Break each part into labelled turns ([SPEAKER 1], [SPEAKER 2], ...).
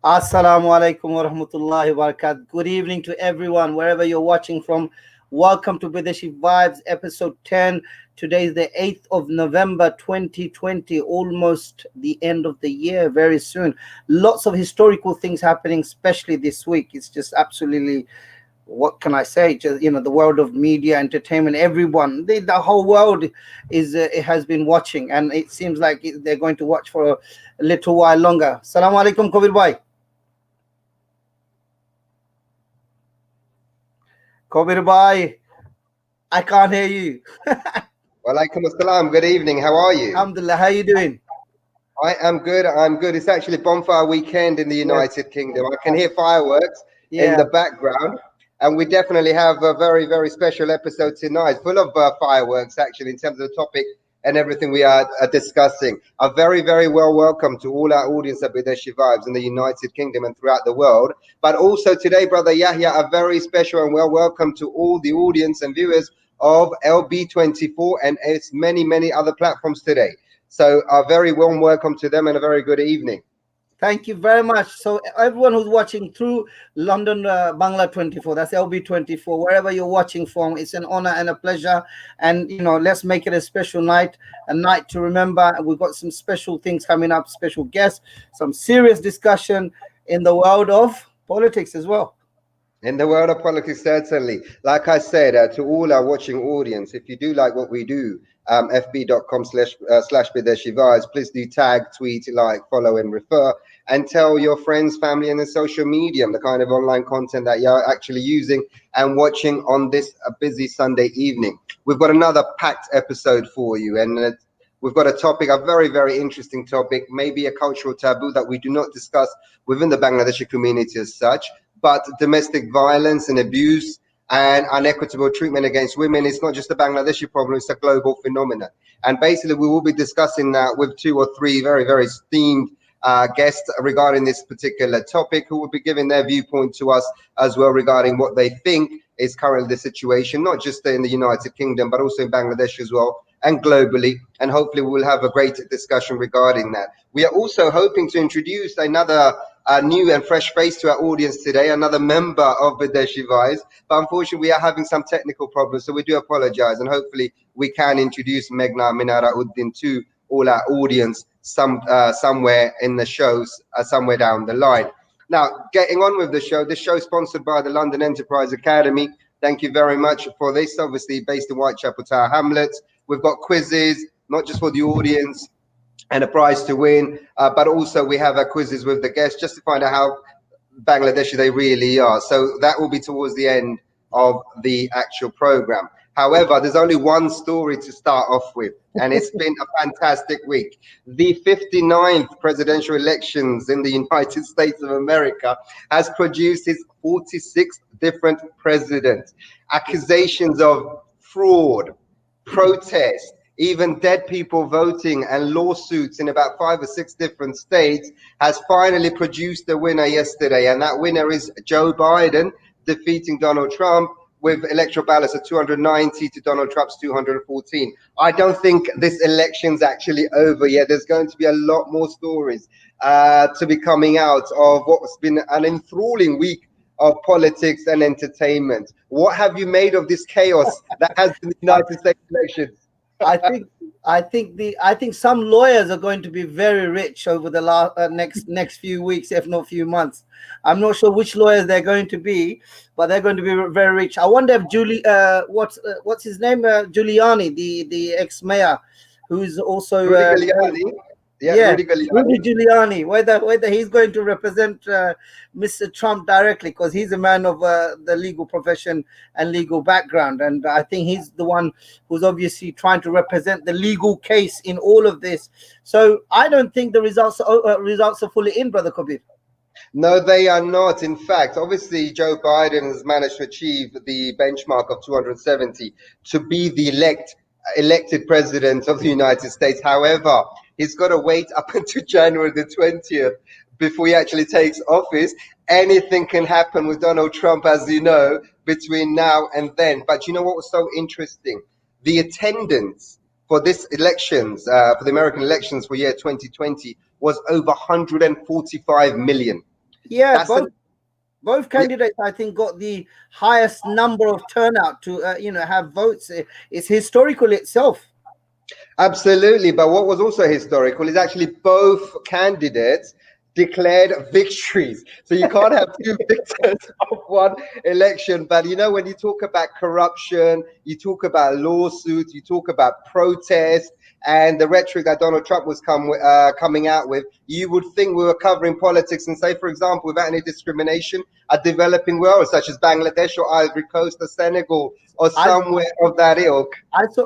[SPEAKER 1] Assalamu alaikum wa rahmatullahi wa barakatuh. Good evening to everyone, wherever you're watching from. Welcome to Bideshi Vibes, episode 10. Today is the 8th of November, 2020, almost the end of the year, very soon. Lots of historical things happening, especially this week. It's just absolutely, what can I say? Just, the world of media, entertainment, everyone, the whole world it has been watching, and it seems like they're going to watch for a little while longer. Assalamu alaikum, Kabir bhai. Kabir bhai, I can't hear you.
[SPEAKER 2] Walaikum assalam. Good evening. How are you?
[SPEAKER 1] Alhamdulillah. How are you doing?
[SPEAKER 2] I am good. I'm good. It's actually bonfire weekend in the United Kingdom. I can hear fireworks in the background. And we definitely have a very, very special episode tonight, full of fireworks, actually, in terms of the topic and everything we are discussing. A very, very well welcome to all our audience at Bideshi Vibes in the United Kingdom and throughout the world. But also today, Brother Yahya, a very special and well welcome to all the audience and viewers of LB24 and its many, many other platforms today. So a very warm welcome to them and a very good evening.
[SPEAKER 1] Thank you very much. So everyone who's watching through London Bangla 24, that's LB24, wherever you're watching from, it's an honor and a pleasure. And, let's make it a special night, a night to remember. We've got some special things coming up, special guests, some serious discussion in the world of politics as well.
[SPEAKER 2] In the world of politics, certainly. Like I said, to all our watching audience, if you do like what we do, fb.com/Bideshi Vibes, please do tag, tweet, like, follow, and refer, and tell your friends, family, and the social media the kind of online content that you're actually using and watching on this busy Sunday evening. We've got another packed episode for you, and we've got a topic, a very, very interesting topic, maybe a cultural taboo that we do not discuss within the Bangladeshi community as such, but domestic violence and abuse and unequitable treatment against women is not just a Bangladeshi problem, it's a global phenomenon. And basically, we will be discussing that with 2 or 3 very, very esteemed guests regarding this particular topic, who will be giving their viewpoint to us as well regarding what they think is currently the situation, not just in the United Kingdom, but also in Bangladesh as well, and globally. And hopefully we will have a great discussion regarding that. We are also hoping to introduce another new and fresh face to our audience today, another member of Bideshi Vibes, but unfortunately we are having some technical problems, so we do apologize, and hopefully we can introduce Meghna Minara Uddin to all our audience somewhere in the shows, somewhere down the line. Now, getting on with the show is sponsored by the London Enterprise Academy. Thank you very much for this, obviously based in Whitechapel Tower Hamlets. We've got quizzes, not just for the audience, and a prize to win, but also we have our quizzes with the guests just to find out how Bangladeshi they really are. So that will be towards the end of the actual program. However, there's only one story to start off with, and it's been a fantastic week. The 59th presidential elections in the United States of America has produced its 46th different president. Accusations of fraud, protest, even dead people voting, and lawsuits in about 5 or 6 different states has finally produced a winner yesterday, and that winner is Joe Biden, defeating Donald Trump with electoral ballots of 290 to Donald Trump's 214. I don't think this election's actually over yet. There's going to be a lot more stories to be coming out of what's been an enthralling week of politics and entertainment. What have you made of this chaos that has been the United States elections?
[SPEAKER 1] I think some lawyers are going to be very rich over the next few weeks, if not few months. I'm not sure which lawyers they're going to be, but they're going to be very rich. I wonder if what's his name, Giuliani, the ex-mayor, who's also
[SPEAKER 2] Rudy
[SPEAKER 1] Giuliani, whether he's going to represent Mr. Trump directly, because he's a man of the legal profession and legal background, and I think he's the one who's obviously trying to represent the legal case in all of this. So I don't think the results are fully in, Brother Kabir.
[SPEAKER 2] No, they are not. In fact, obviously, Joe Biden has managed to achieve the benchmark of 270 to be the elect elected president of the United States. However, he's got to wait up until January the 20th before he actually takes office. Anything can happen with Donald Trump, as you know, between now and then. But you know what was so interesting? The attendance for this elections, for the American elections for year 2020, was over 145 million.
[SPEAKER 1] Yeah,
[SPEAKER 2] That's the
[SPEAKER 1] both candidates, I think, got the highest number of turnout to have votes. It's historical itself.
[SPEAKER 2] Absolutely. But what was also historical is actually both candidates declared victories. So you can't have two victors of one election. But you know, when you talk about corruption, you talk about lawsuits, you talk about protests, and the rhetoric that Donald Trump was coming out with, you would think we were covering politics and say, for example, without any discrimination, a developing world such as Bangladesh or Ivory Coast or Senegal or
[SPEAKER 1] I
[SPEAKER 2] somewhere of that ilk.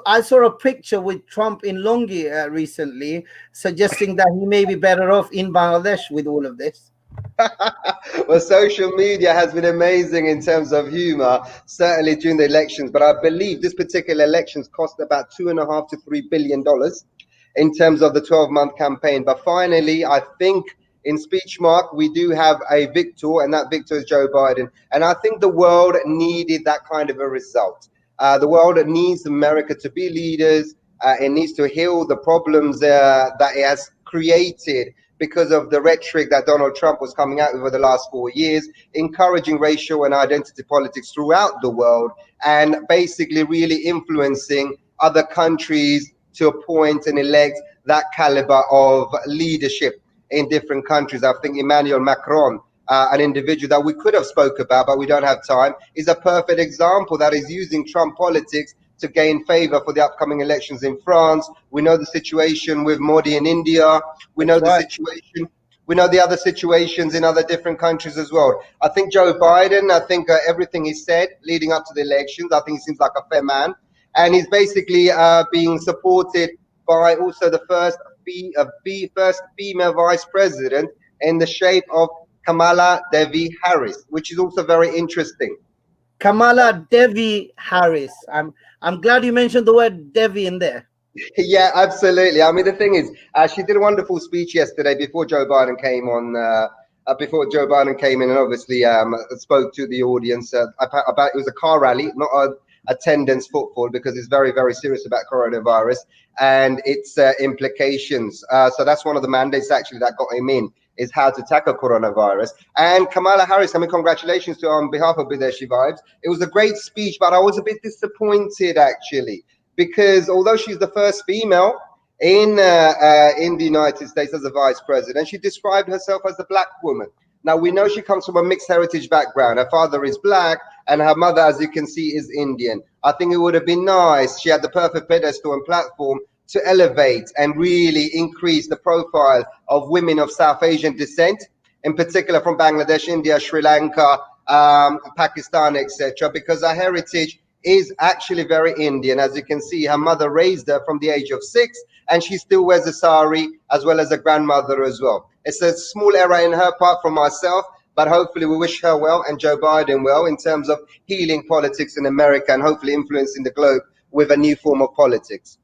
[SPEAKER 1] I saw a picture with Trump in Longi recently, suggesting that he may be better off in Bangladesh with all of this.
[SPEAKER 2] Well, social media has been amazing in terms of humor, certainly during the elections. But I believe this particular elections cost about $2.5 to $3 billion in terms of the 12-month campaign. But finally, I think in speech mark, we do have a victor, and that victor is Joe Biden. And I think the world needed that kind of a result. The world needs America to be leaders. It needs to heal the problems that it has created because of the rhetoric that Donald Trump was coming out with over the last 4 years, encouraging racial and identity politics throughout the world, and basically really influencing other countries to appoint and elect that caliber of leadership in different countries. I think Emmanuel Macron, an individual that we could have spoke about, but we don't have time, is a perfect example that is using Trump politics to gain favor for the upcoming elections in France. We know the situation with Modi in India. We know
[SPEAKER 1] That's
[SPEAKER 2] the
[SPEAKER 1] right.
[SPEAKER 2] situation. We know the other situations in other different countries as well. I think Joe Biden, I think everything he said leading up to the elections, I think he seems like a fair man. And he's basically being supported by also the first female vice president in the shape of Kamala Devi Harris, which is also very interesting.
[SPEAKER 1] Kamala Devi Harris. I'm glad you mentioned the word Devi in there.
[SPEAKER 2] Yeah, absolutely. I mean, the thing is, she did a wonderful speech yesterday before Joe Biden came on. Before Joe Biden came in, and obviously spoke to the audience about it was a car rally, not a attendance footfall, because it's very, very serious about coronavirus and its implications. So that's one of the mandates actually that got him in, is how to tackle coronavirus. And Kamala Harris, I mean, congratulations to her on behalf of Bideshi Vibes. It was a great speech, but I was a bit disappointed actually, because although she's the first female in the United States as a vice president, she described herself as a black woman. Now, we know she comes from a mixed heritage background. Her father is black and her mother, as you can see, is Indian. I think it would have been nice. She had the perfect pedestal and platform to elevate and really increase the profile of women of South Asian descent, in particular from Bangladesh, India, Sri Lanka, Pakistan, etc., because her heritage is actually very Indian. As you can see, her mother raised her from the age of 6, and she still wears a sari, as well as a grandmother as well. It's a small error in her part from myself, but hopefully we wish her well and Joe Biden well in terms of healing politics in America and hopefully influencing the globe with a new form of politics.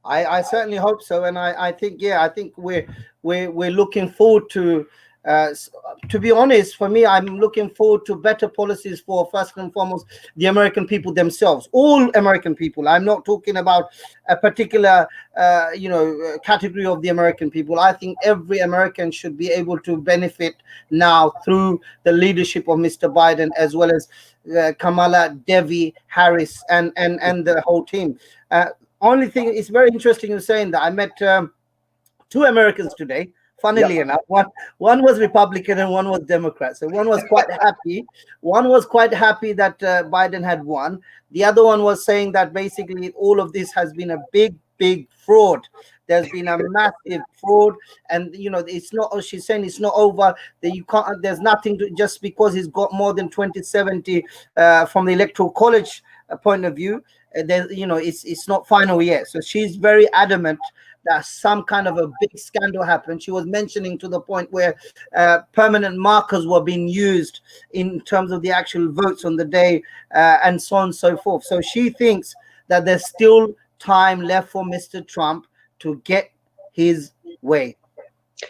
[SPEAKER 1] I certainly hope so, and I think, yeah, I think we're looking forward to be honest, for me, I'm looking forward to better policies for, first and foremost, the American people themselves, all American people. I'm not talking about a particular category of the American people. I think every American should be able to benefit now through the leadership of Mr. Biden, as well as Kamala Devi Harris and the whole team. Only thing, it's very interesting you're saying that. I met two Americans today. Funnily
[SPEAKER 2] Yep.
[SPEAKER 1] enough, one was Republican and one was Democrat. So one was quite happy. One was quite happy that Biden had won. The other one was saying that basically all of this has been a big fraud. There's been a massive fraud, and it's not. She's saying it's not over. That you can't. There's nothing to, just because he's got more than 2070 from the electoral college point of view. It's not final yet. So she's very adamant that some kind of a big scandal happened. She was mentioning to the point where permanent markers were being used in terms of the actual votes on the day, and so on and so forth. So she thinks that there's still time left for Mr. Trump to get his way.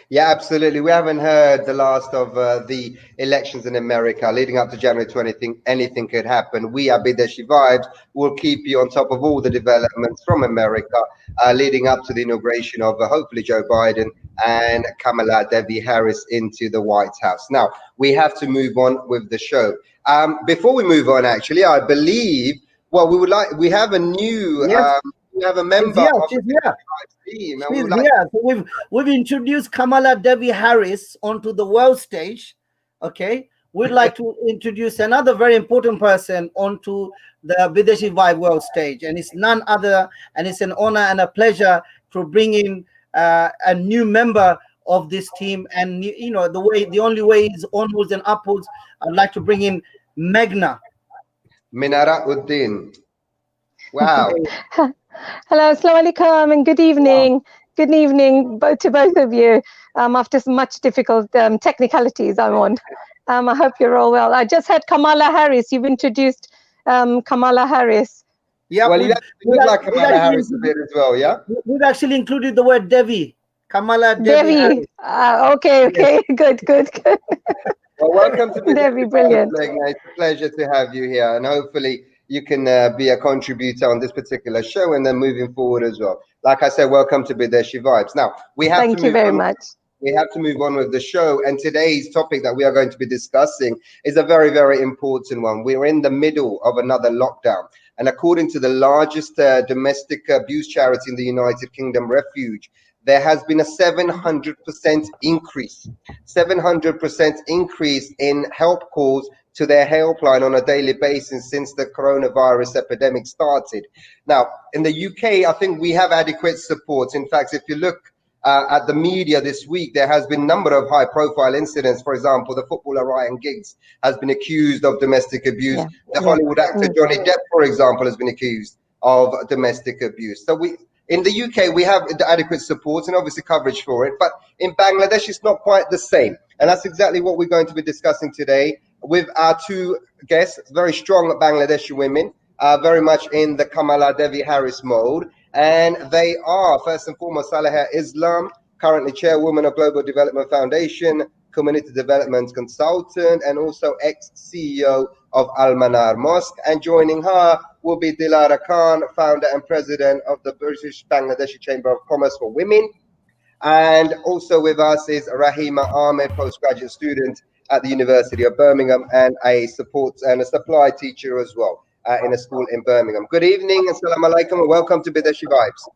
[SPEAKER 2] Yeah, absolutely. We haven't heard the last of the elections in America leading up to January 20th. Anything could happen. We at Bideshi Vibes will keep you on top of all the developments from America leading up to the inauguration of hopefully Joe Biden and Kamala Devi Harris into the White House. Now, we have to move on with the show. Before we move on, actually, I believe, well, we have a new,
[SPEAKER 1] Yes,
[SPEAKER 2] we have a
[SPEAKER 1] she's
[SPEAKER 2] member
[SPEAKER 1] here.
[SPEAKER 2] of
[SPEAKER 1] She's
[SPEAKER 2] the
[SPEAKER 1] here.
[SPEAKER 2] Bideshi team, and we
[SPEAKER 1] She's
[SPEAKER 2] would like.
[SPEAKER 1] here. So we've introduced Kamala Devi Harris onto the world stage. Okay. We'd like to introduce another very important person onto the Bideshi Vibe world stage, and it's none other, and it's an honor and a pleasure to bring in a new member of this team. And the only way is onwards and upwards. I'd like to bring in Meghna.
[SPEAKER 2] Minara Uddin. Wow.
[SPEAKER 3] Hello, assalamu alaikum, and good evening. Good evening to both of you. After some much difficult technicalities I'm on. I hope you're all well. I just had Kamala Harris. You've introduced Kamala Harris.
[SPEAKER 1] Yeah,
[SPEAKER 2] Well, you look like Kamala Harris a bit as well, yeah?
[SPEAKER 1] We've actually included the word Devi. Kamala Devi
[SPEAKER 3] Devi.
[SPEAKER 1] Harris.
[SPEAKER 3] Okay.
[SPEAKER 1] Yes.
[SPEAKER 3] Good.
[SPEAKER 2] Well, welcome to
[SPEAKER 3] Devi, brilliant.
[SPEAKER 2] It's a pleasure to have you here, and hopefully you can be a contributor on this particular show and then moving forward as well. Like I said, welcome to Bideshi Vibes. Now, we have
[SPEAKER 3] Thank
[SPEAKER 2] to
[SPEAKER 3] you
[SPEAKER 2] move
[SPEAKER 3] very
[SPEAKER 2] on.
[SPEAKER 3] much.
[SPEAKER 2] We have to move on with the show, and today's topic that we are going to be discussing is a very, very important one. We're in the middle of another lockdown, and according to the largest domestic abuse charity in the United Kingdom, Refuge, there has been a 700% increase, 700% increase in help calls to their helpline on a daily basis since the coronavirus epidemic started. Now, in the UK, I think we have adequate support. In fact, if you look at the media this week, there has been a number of high-profile incidents. For example, the footballer Ryan Giggs has been accused of domestic abuse. The Hollywood actor Johnny Depp, for example, has been accused of domestic abuse. So in the UK, we have adequate support and obviously coverage for it. But in Bangladesh, it's not quite the same. And that's exactly what we're going to be discussing today with our two guests, very strong Bangladeshi women, very much in the Kamala Devi Harris mode. And they are, first and foremost, Saleha Islam, currently chairwoman of Global Development Foundation, community development consultant, and also ex-CEO of Al Manar Mosque. And joining her will be Dilara Khan, founder and president of the British Bangladeshi Chamber of Commerce for Women. And also with us is Rahima Ahmed, postgraduate student at the University of Birmingham and a supply teacher as well in a school in Birmingham. Good evening, assalamu alaikum, and welcome to Bideshi Vibes.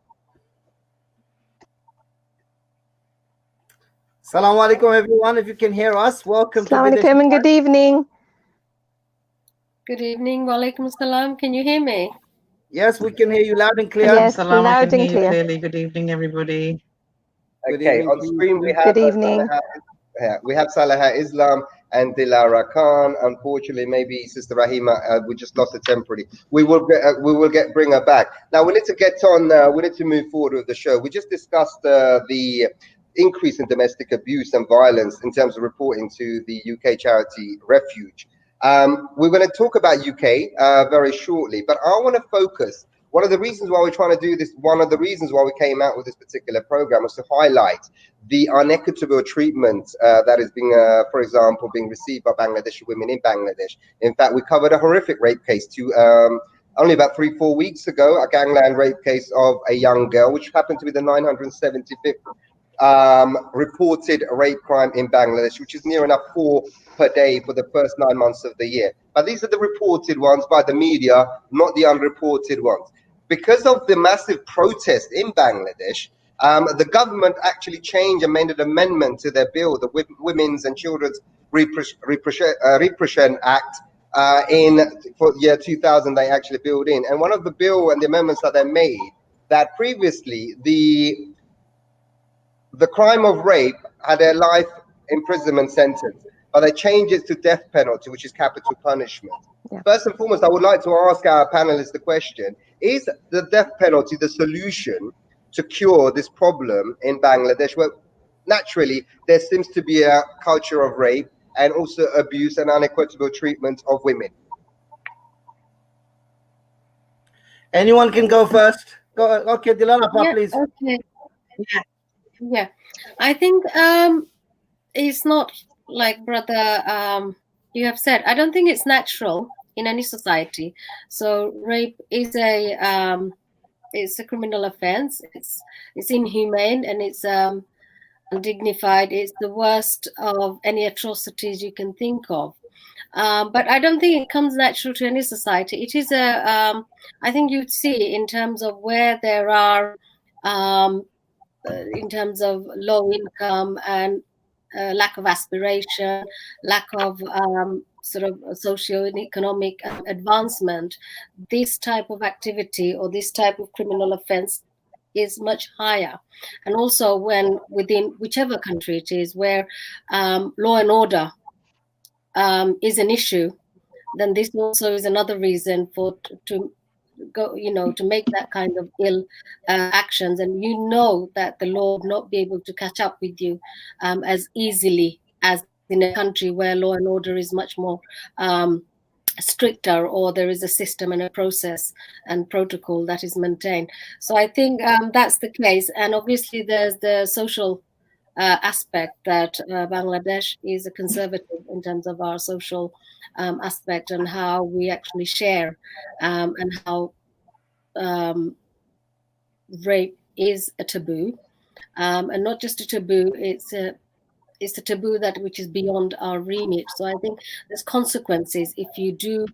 [SPEAKER 1] Assalamu alaikum, everyone. If you can hear us, welcome to
[SPEAKER 3] Assalamu
[SPEAKER 1] Bideshi
[SPEAKER 3] alaikum and good evening.
[SPEAKER 4] Good evening. Walaikum salam. Can you hear me?
[SPEAKER 1] Yes, we can hear you loud and clear.
[SPEAKER 3] Yes,
[SPEAKER 5] Salam, I
[SPEAKER 3] loud
[SPEAKER 5] can
[SPEAKER 3] and
[SPEAKER 5] hear you
[SPEAKER 3] clear.
[SPEAKER 5] clearly. Good evening, everybody.
[SPEAKER 1] Good
[SPEAKER 2] Okay,
[SPEAKER 1] evening
[SPEAKER 2] on
[SPEAKER 1] to you
[SPEAKER 2] screen
[SPEAKER 1] too.
[SPEAKER 3] Good evening.
[SPEAKER 2] we have Saleha Islam and Dilara Khan. Unfortunately, maybe Sister Rahima, we just lost her temporarily. We will bring her back. Now we need to get on. We need to move forward with the show. We just discussed the increase in domestic abuse and violence in terms of reporting to the UK charity Refuge. We're going to talk about UK very shortly, but I want to focus. One of the reasons why we're trying to do this, one of the reasons why we came out with this particular program was to highlight the unequitable treatment that is being, for example, being received by Bangladeshi women in Bangladesh. In fact, we covered a horrific rape case only about 3-4 weeks ago, a gangland rape case of a young girl, which happened to be the 975th reported rape crime in Bangladesh, which is near enough 4 per day for the first 9 months of the year. But these are the reported ones by the media, not the unreported ones. Because of the massive protest in Bangladesh, the government actually changed and made an amendment to their bill, the Women's and Children's Repression Act, for the year 2000. They actually built in, and one of the bill and the amendments that they made, that previously the crime of rape had a life imprisonment sentence, but they changed it to death penalty, which is capital punishment. Yeah. First and foremost, I would like to ask our panelists the question: is the death penalty the solution to cure this problem in Bangladesh, where naturally there seems to be a culture of rape and also abuse and unequitable treatment of women?
[SPEAKER 1] Anyone can go first. Okay, Dilara,
[SPEAKER 4] Yeah,
[SPEAKER 1] please.
[SPEAKER 4] okay.
[SPEAKER 5] Yeah.
[SPEAKER 4] Yeah. I think it's not like brother you have said. I don't think it's natural in any society. So rape is a it's a criminal offense. It's inhumane, and it's undignified. It's the worst of any atrocities you can think of. But I don't think it comes natural to any society. It is I think you'd see in terms of where there are, in terms of low income and lack of aspiration, lack of sort of socio and economic advancement, this type of activity or this type of criminal offense is much higher. And also when within whichever country it is where law and order is an issue, then this also is another reason for to go, to make that kind of ill actions. And that the law would not be able to catch up with you as easily as in a country where law and order is much more stricter, or there is a system and a process and protocol that is maintained. So I think that's the case. And obviously there's the social aspect that Bangladesh is a conservative in terms of our social aspect and how we actually share, and how rape is a taboo, and not just a taboo. It's a taboo that which is beyond our remit. So I think there's consequences if you do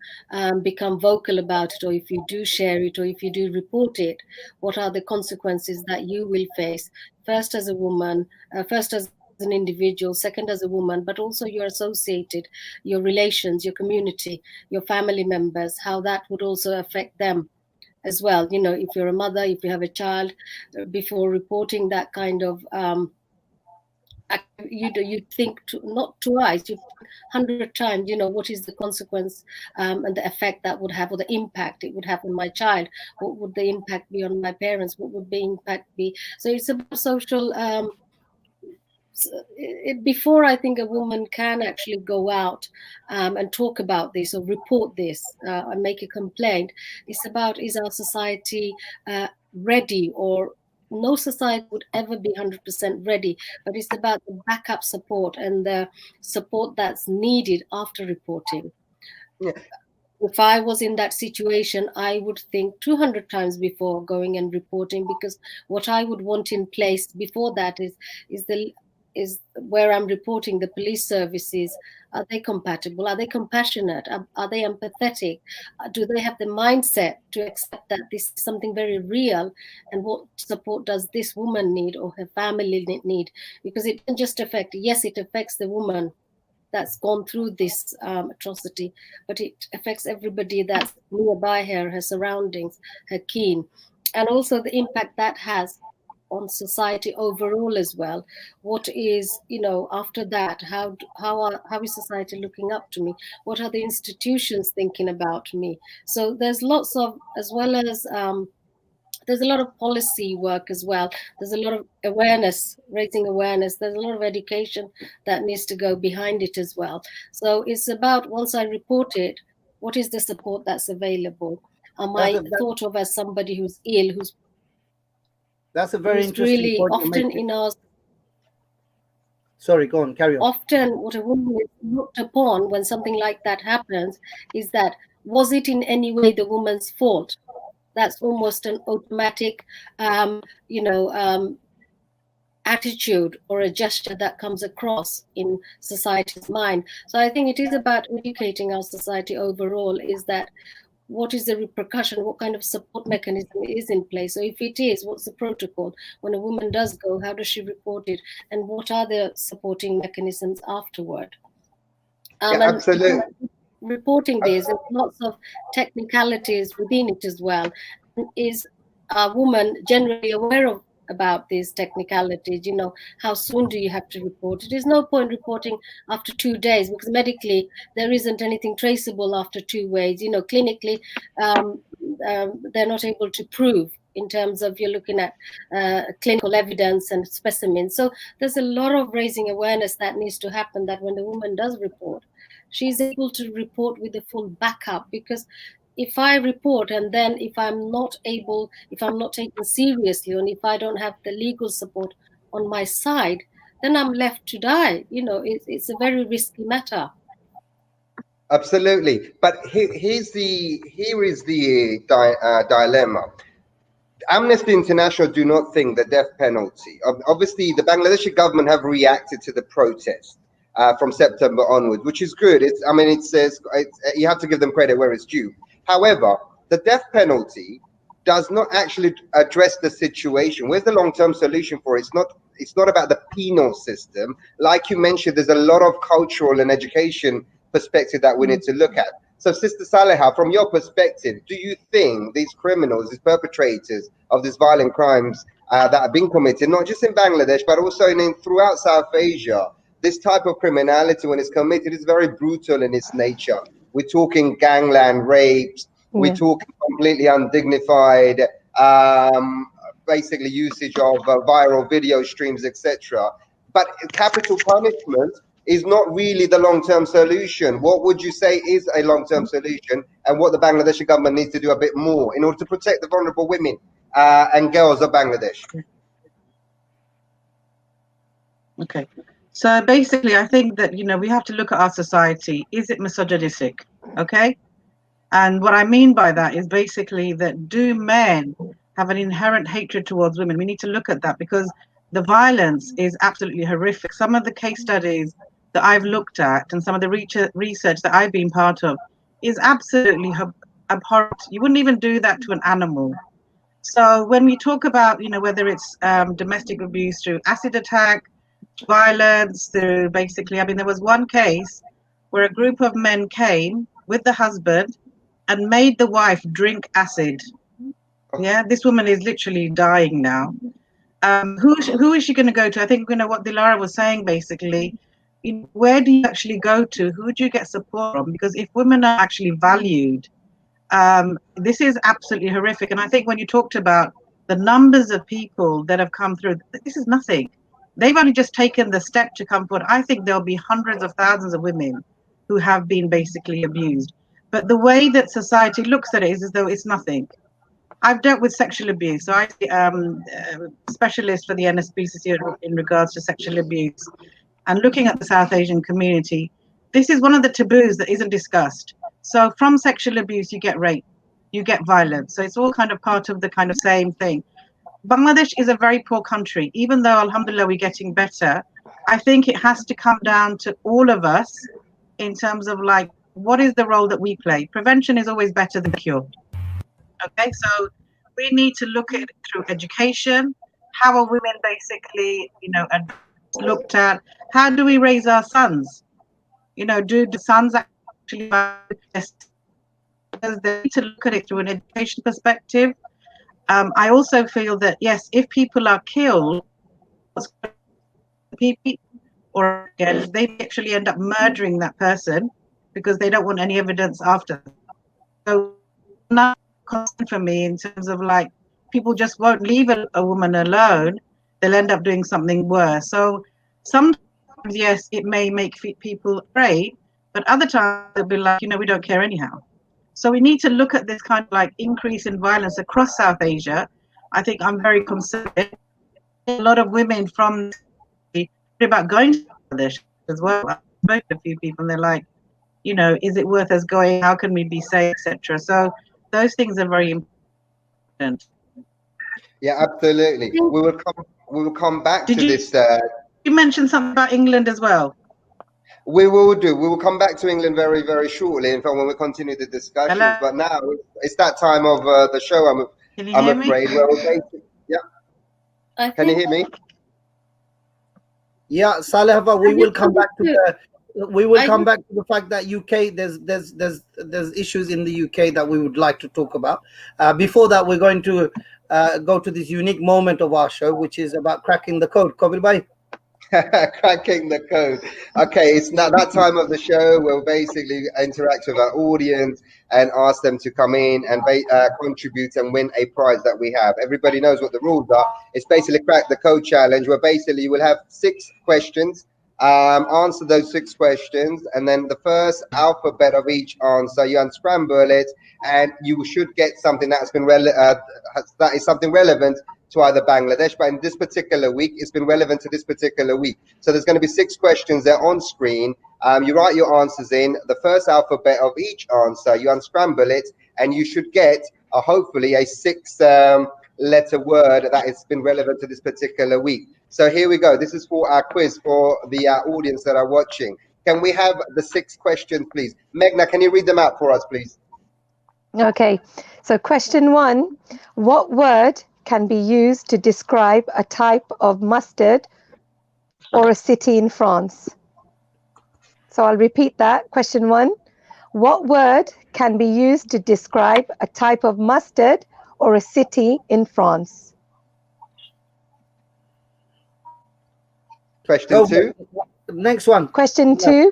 [SPEAKER 4] become vocal about it, or if you do share it, or if you do report it. What are the consequences that you will face? First as a woman, first as an individual, second as a woman, but also your associated, your relations, your community, your family members, how that would also affect them as well. If you're a mother, if you have a child, before reporting that kind of you think not twice, you think 100 times, what is the consequence, and the effect that would have, or the impact it would have on my child. What would the impact be on my parents? What would the impact be? So it's about social before I think a woman can actually go out and talk about this or report this and make a complaint. It's about, is our society ready? Or no society would ever be 100% ready, but it's about the backup support and the support that's needed after reporting.
[SPEAKER 2] Yeah.
[SPEAKER 4] If I was in that situation, I would think 200 times before going and reporting, because what I would want in place before that is where I'm reporting, the police services. Are they compatible? Are they compassionate? Are they empathetic? Do they have the mindset to accept that this is something very real? And what support does this woman need, or her family need? Because it doesn't just affect, yes, it affects the woman that's gone through this atrocity, but it affects everybody that's nearby her surroundings, her kin, and also the impact that has on society overall as well. What is, after that, how is society looking up to me? What are the institutions thinking about me? So there's lots of, as well as there's a lot of policy work as well. There's a lot of awareness, raising awareness. There's a lot of education that needs to go behind it as well. So it's about, once I report it, what is the support that's available? Am
[SPEAKER 1] That's
[SPEAKER 4] I
[SPEAKER 1] a, that,
[SPEAKER 4] thought of as somebody who's ill,
[SPEAKER 1] that's a very
[SPEAKER 4] who's
[SPEAKER 1] interesting
[SPEAKER 4] really
[SPEAKER 1] point you're
[SPEAKER 4] often
[SPEAKER 1] making.
[SPEAKER 4] in our,
[SPEAKER 1] Sorry, go on, carry on.
[SPEAKER 4] often what a woman is looked upon when something like that happens is that, was it in any way the woman's fault? That's almost an automatic, you know, attitude or a gesture that comes across in society's mind. So I think it is about educating our society overall, is that what is the repercussion, what kind of support mechanism is in place? So if it is, what's the protocol? When a woman does go, how does she report it? And what are the supporting mechanisms afterward?
[SPEAKER 2] Yeah,
[SPEAKER 4] And
[SPEAKER 2] absolutely.
[SPEAKER 4] reporting this, there's lots of technicalities within it as well. Is a woman generally aware of about these technicalities? How soon do you have to report? It is no point reporting after 2 days, because medically there isn't anything traceable after 2 days. Clinically, they're not able to prove, in terms of, you're looking at clinical evidence and specimens. So there's a lot of raising awareness that needs to happen, that when the woman does report, she's able to report with a full backup, because if I report and then if I'm not taken seriously, and if I don't have the legal support on my side, then I'm left to die. It's a very risky matter.
[SPEAKER 2] Absolutely. But here is the dilemma. Amnesty International do not think the death penalty. Obviously, the Bangladeshi government have reacted to the protest from September onwards, which is good. I mean, it says you have to give them credit where it's due. However, the death penalty does not actually address the situation. Where's the long-term solution for it? It's not about the penal system. Like you mentioned, there's a lot of cultural and education perspective that we need to look at. So, Sister Saleha, from your perspective, do you think these criminals, these perpetrators of these violent crimes that have been committed, not just in Bangladesh, but also throughout South Asia, this type of criminality, when it's committed, is very brutal in its nature? We're talking gangland rapes, we're talking completely undignified, basically usage of viral video streams, etc. But capital punishment is not really the long-term solution. What would you say is a long-term solution, and what the Bangladeshi government needs to do a bit more in order to protect the vulnerable women and girls of Bangladesh?
[SPEAKER 5] Okay. So basically, I think that, we have to look at our society. Is it misogynistic? Okay. And what I mean by that is basically that, do men have an inherent hatred towards women? We need to look at that, because the violence is absolutely horrific. Some of the case studies that I've looked at and some of the research that I've been part of is absolutely abhorrent. You wouldn't even do that to an animal. So when we talk about, whether it's domestic abuse through acid attack, violence, through basically, I mean, there was one case where a group of men came with the husband and made the wife drink acid. Yeah, this woman is literally dying now. Who is she going to go to? I think, what Dilara was saying, basically, where do you actually go to? Who do you get support from? Because if women are actually valued, this is absolutely horrific. And I think when you talked about the numbers of people that have come through, this is nothing. They've only just taken the step to come forward. I think there'll be hundreds of thousands of women who have been basically abused. But the way that society looks at it is as though it's nothing. I've dealt with sexual abuse, so I'm a specialist for the NSPCC in regards to sexual abuse. And looking at the South Asian community, this is one of the taboos that isn't discussed. So from sexual abuse, you get rape, you get violence. So it's all kind of part of the kind of same thing. Bangladesh is a very poor country. Even though, alhamdulillah, we're getting better, I think it has to come down to all of us in terms of what is the role that we play? Prevention is always better than cure. Okay, so we need to look at it through education. How are women basically, looked at? How do we raise our sons? Do the sons actually they need to look at it through an education perspective? I also feel that, yes, if people are killed, people or again, they actually end up murdering that person because they don't want any evidence after. So not constant for me in terms of people just won't leave a woman alone. They'll end up doing something worse. So sometimes, yes, it may make people afraid, but other times they'll be like, we don't care anyhow. So we need to look at this kind of increase in violence across South Asia. I think I'm very concerned. A lot of women from about going to Bangladesh as well. I spoke to a few people and they're like, is it worth us going? How can we be safe, etc. So those things are very important.
[SPEAKER 2] Yeah, absolutely. We will come back to this.
[SPEAKER 5] You mentioned something about England as well.
[SPEAKER 2] We will do. We will come back to England very, very shortly. In fact, when we continue the discussions.
[SPEAKER 5] Hello?
[SPEAKER 2] But now it's that time of the show. I'm afraid. Yeah. Can you hear me?
[SPEAKER 1] Yeah, Saleha, we will come back to the fact that UK there's issues in the UK that we would like to talk about. Before that, we're going to go to this unique moment of our show, which is about cracking the code. Kabir bhai.
[SPEAKER 2] Cracking the code. Okay, it's now that time of the show where we'll basically interact with our audience and ask them to come in and contribute and win a prize that we have. Everybody knows what the rules are. It's basically Crack the Code challenge, where basically you will have 6 questions Answer those 6 questions, and then the first alphabet of each answer, you unscramble it, and you should get something that is something relevant to either Bangladesh, but in this particular week, it's been relevant to this particular week. So there's going to be 6 questions there on screen. You write your answers in the first alphabet of each answer, you unscramble it, and you should get hopefully a 6-letter word that has been relevant to this particular week. So here we go. This is for our quiz for the audience that are watching. Can we have the 6 questions, please? Meghna, can you read them out for us, please?
[SPEAKER 3] Okay, so question 1, what word can be used to describe a type of mustard or a city in France? So I'll repeat that. Question 1, what word can be used to describe a type of mustard or a city in France?
[SPEAKER 2] Question 2.
[SPEAKER 1] Next one.
[SPEAKER 3] Question 2,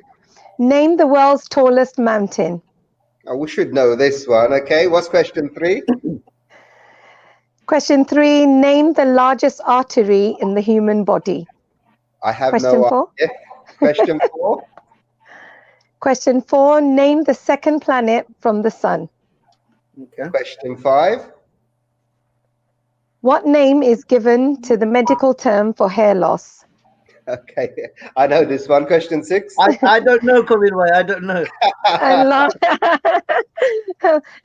[SPEAKER 3] name the world's tallest mountain.
[SPEAKER 2] Oh, we should know this one. Okay, what's question 3?
[SPEAKER 3] Question 3, name the largest artery in the human body.
[SPEAKER 2] I have
[SPEAKER 3] Question
[SPEAKER 2] no
[SPEAKER 3] 4.
[SPEAKER 2] idea. Question 4.
[SPEAKER 3] Question 4, name the second planet from the sun.
[SPEAKER 1] Okay.
[SPEAKER 2] Question 5.
[SPEAKER 3] What name is given to the medical term for hair loss?
[SPEAKER 2] Okay, I know this one. Question 6.
[SPEAKER 1] I don't know, Kabir. I don't know.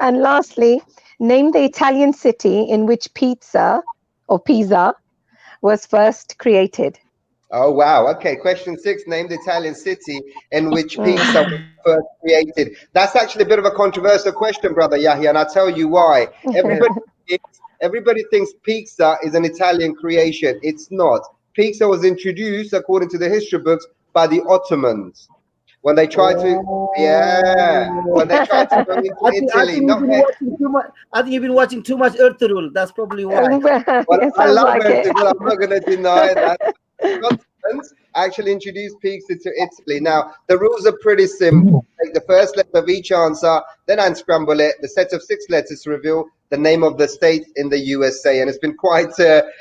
[SPEAKER 3] And lastly, name the Italian city in which pizza was first created.
[SPEAKER 2] Oh, wow. Okay, question 6. Name the Italian city in which pizza was first created. That's actually a bit of a controversial question, brother Yahya, and I'll tell you why. Everybody thinks pizza is an Italian creation. It's not. Pizza was introduced, according to the history books, by the Ottomans. When they tried to, when they tried to go into Italy,
[SPEAKER 1] I think you've been watching too much Ertugrul. That's probably why.
[SPEAKER 2] Well,
[SPEAKER 3] It
[SPEAKER 2] I
[SPEAKER 3] sounds
[SPEAKER 2] love
[SPEAKER 3] like it.
[SPEAKER 2] Ertugrul. I'm not going to deny that. Ottomans actually introduced pizza to Italy. Now, the rules are pretty simple. Take the first letter of each answer, then unscramble it. The set of 6 letters to reveal the name of the state in the USA. And it's been quite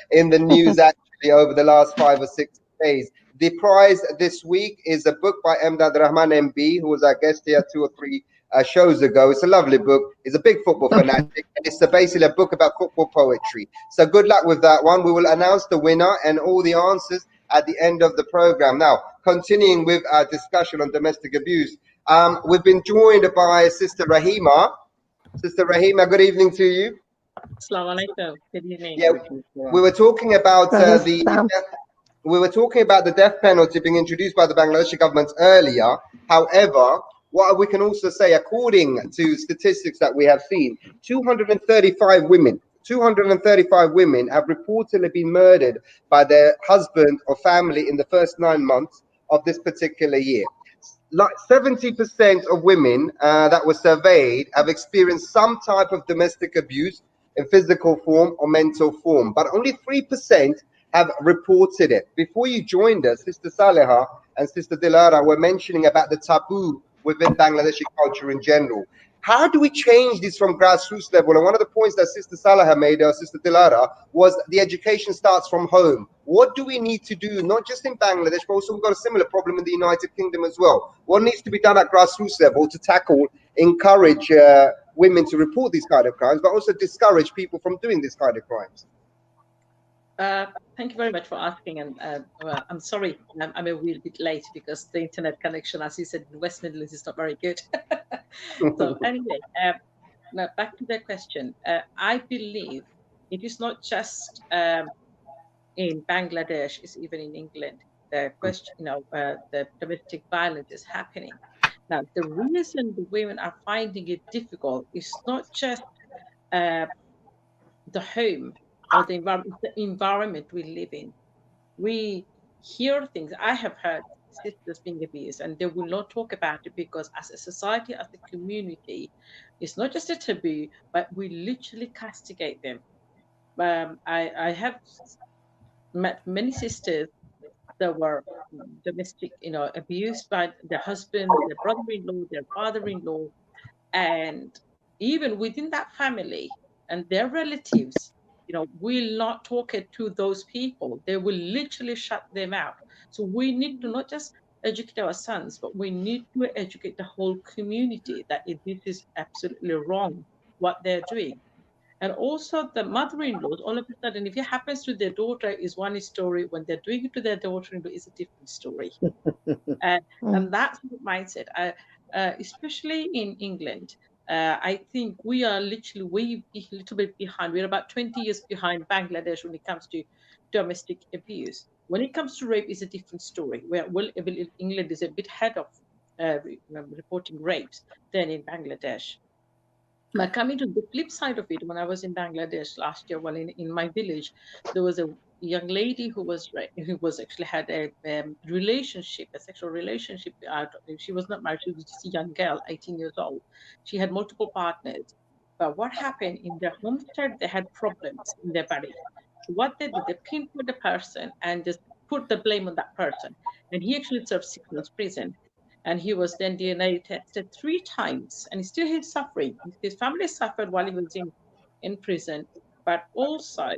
[SPEAKER 2] in the news actually over the last 5 or 6 days. The prize this week is a book by Ahmed Rahman MB, who was our guest here 2 or 3 shows ago. It's a lovely book. He's a big football fanatic, and it's basically a book about football poetry. So good luck with that one. We will announce the winner and all the answers at the end of the program. Now, continuing with our discussion on domestic abuse, we've been joined by Sister Rahima. Sister Rahima, good evening to you.
[SPEAKER 6] Assalamu alaikum. Good evening.
[SPEAKER 2] Yeah, we were talking about we were talking about the death penalty being introduced by the Bangladeshi government earlier. However, what we can also say, according to statistics that we have seen, 235 women have reportedly been murdered by their husband or family in the first 9 months of this particular year. Like 70% of women that were surveyed have experienced some type of domestic abuse in physical form or mental form, but only 3% have reported it. Before you joined us, Sister Saleha and Sister Dilara were mentioning about the taboo within Bangladeshi culture in general. How do we change this from grassroots level? And one of the points that Sister Saleha made, Sister Dilara, was the education starts from home. What do we need to do, not just in Bangladesh, but also we've got a similar problem in the United Kingdom as well? What needs to be done at grassroots level to tackle, encourage women to report these kind of crimes, but also discourage people from doing these kind of crimes?
[SPEAKER 6] Thank you very much for asking, and I'm sorry I'm a little bit late because the internet connection, as you said, in West Midlands is not very good. So anyway, now back to the question. I believe it is not just in Bangladesh, it's even in England. The question, the domestic violence is happening. Now, the reason the women are finding it difficult is not just the home or the environment we live in. We hear things. I have heard sisters being abused, and they will not talk about it because, as a society, as a community, it's not just a taboo, but we literally castigate them. I have met many sisters that were domestic, abused by their husband, their brother-in-law, their father-in-law, and even within that family and their relatives, will not talk it to those people. They will literally shut them out. So we need to not just educate our sons, but we need to educate the whole community that this is absolutely wrong what they're doing. And also the mother-in-laws, all of a sudden, if it happens to their daughter, is one story. When they're doing it to their daughter-in-law, is a different story. And that's the mindset. Especially in England, I think we are literally way a little bit behind. We're about 20 years behind Bangladesh when it comes to domestic abuse. When it comes to rape, is a different story. Where England is a bit ahead of reporting rapes than in Bangladesh. But coming to the flip side of it, when I was in Bangladesh last year, well, in my village, there was a young lady who was actually had a relationship, a sexual relationship. She was not married; she was just a young girl, 18 years old. She had multiple partners. But what happened in their homestead? They had problems in their body. So what they did, they pinpointed the person and just put the blame on that person. And he actually served 6 months prison, and he was then DNA tested 3 times, and still he's suffering. His family suffered while he was in prison, but also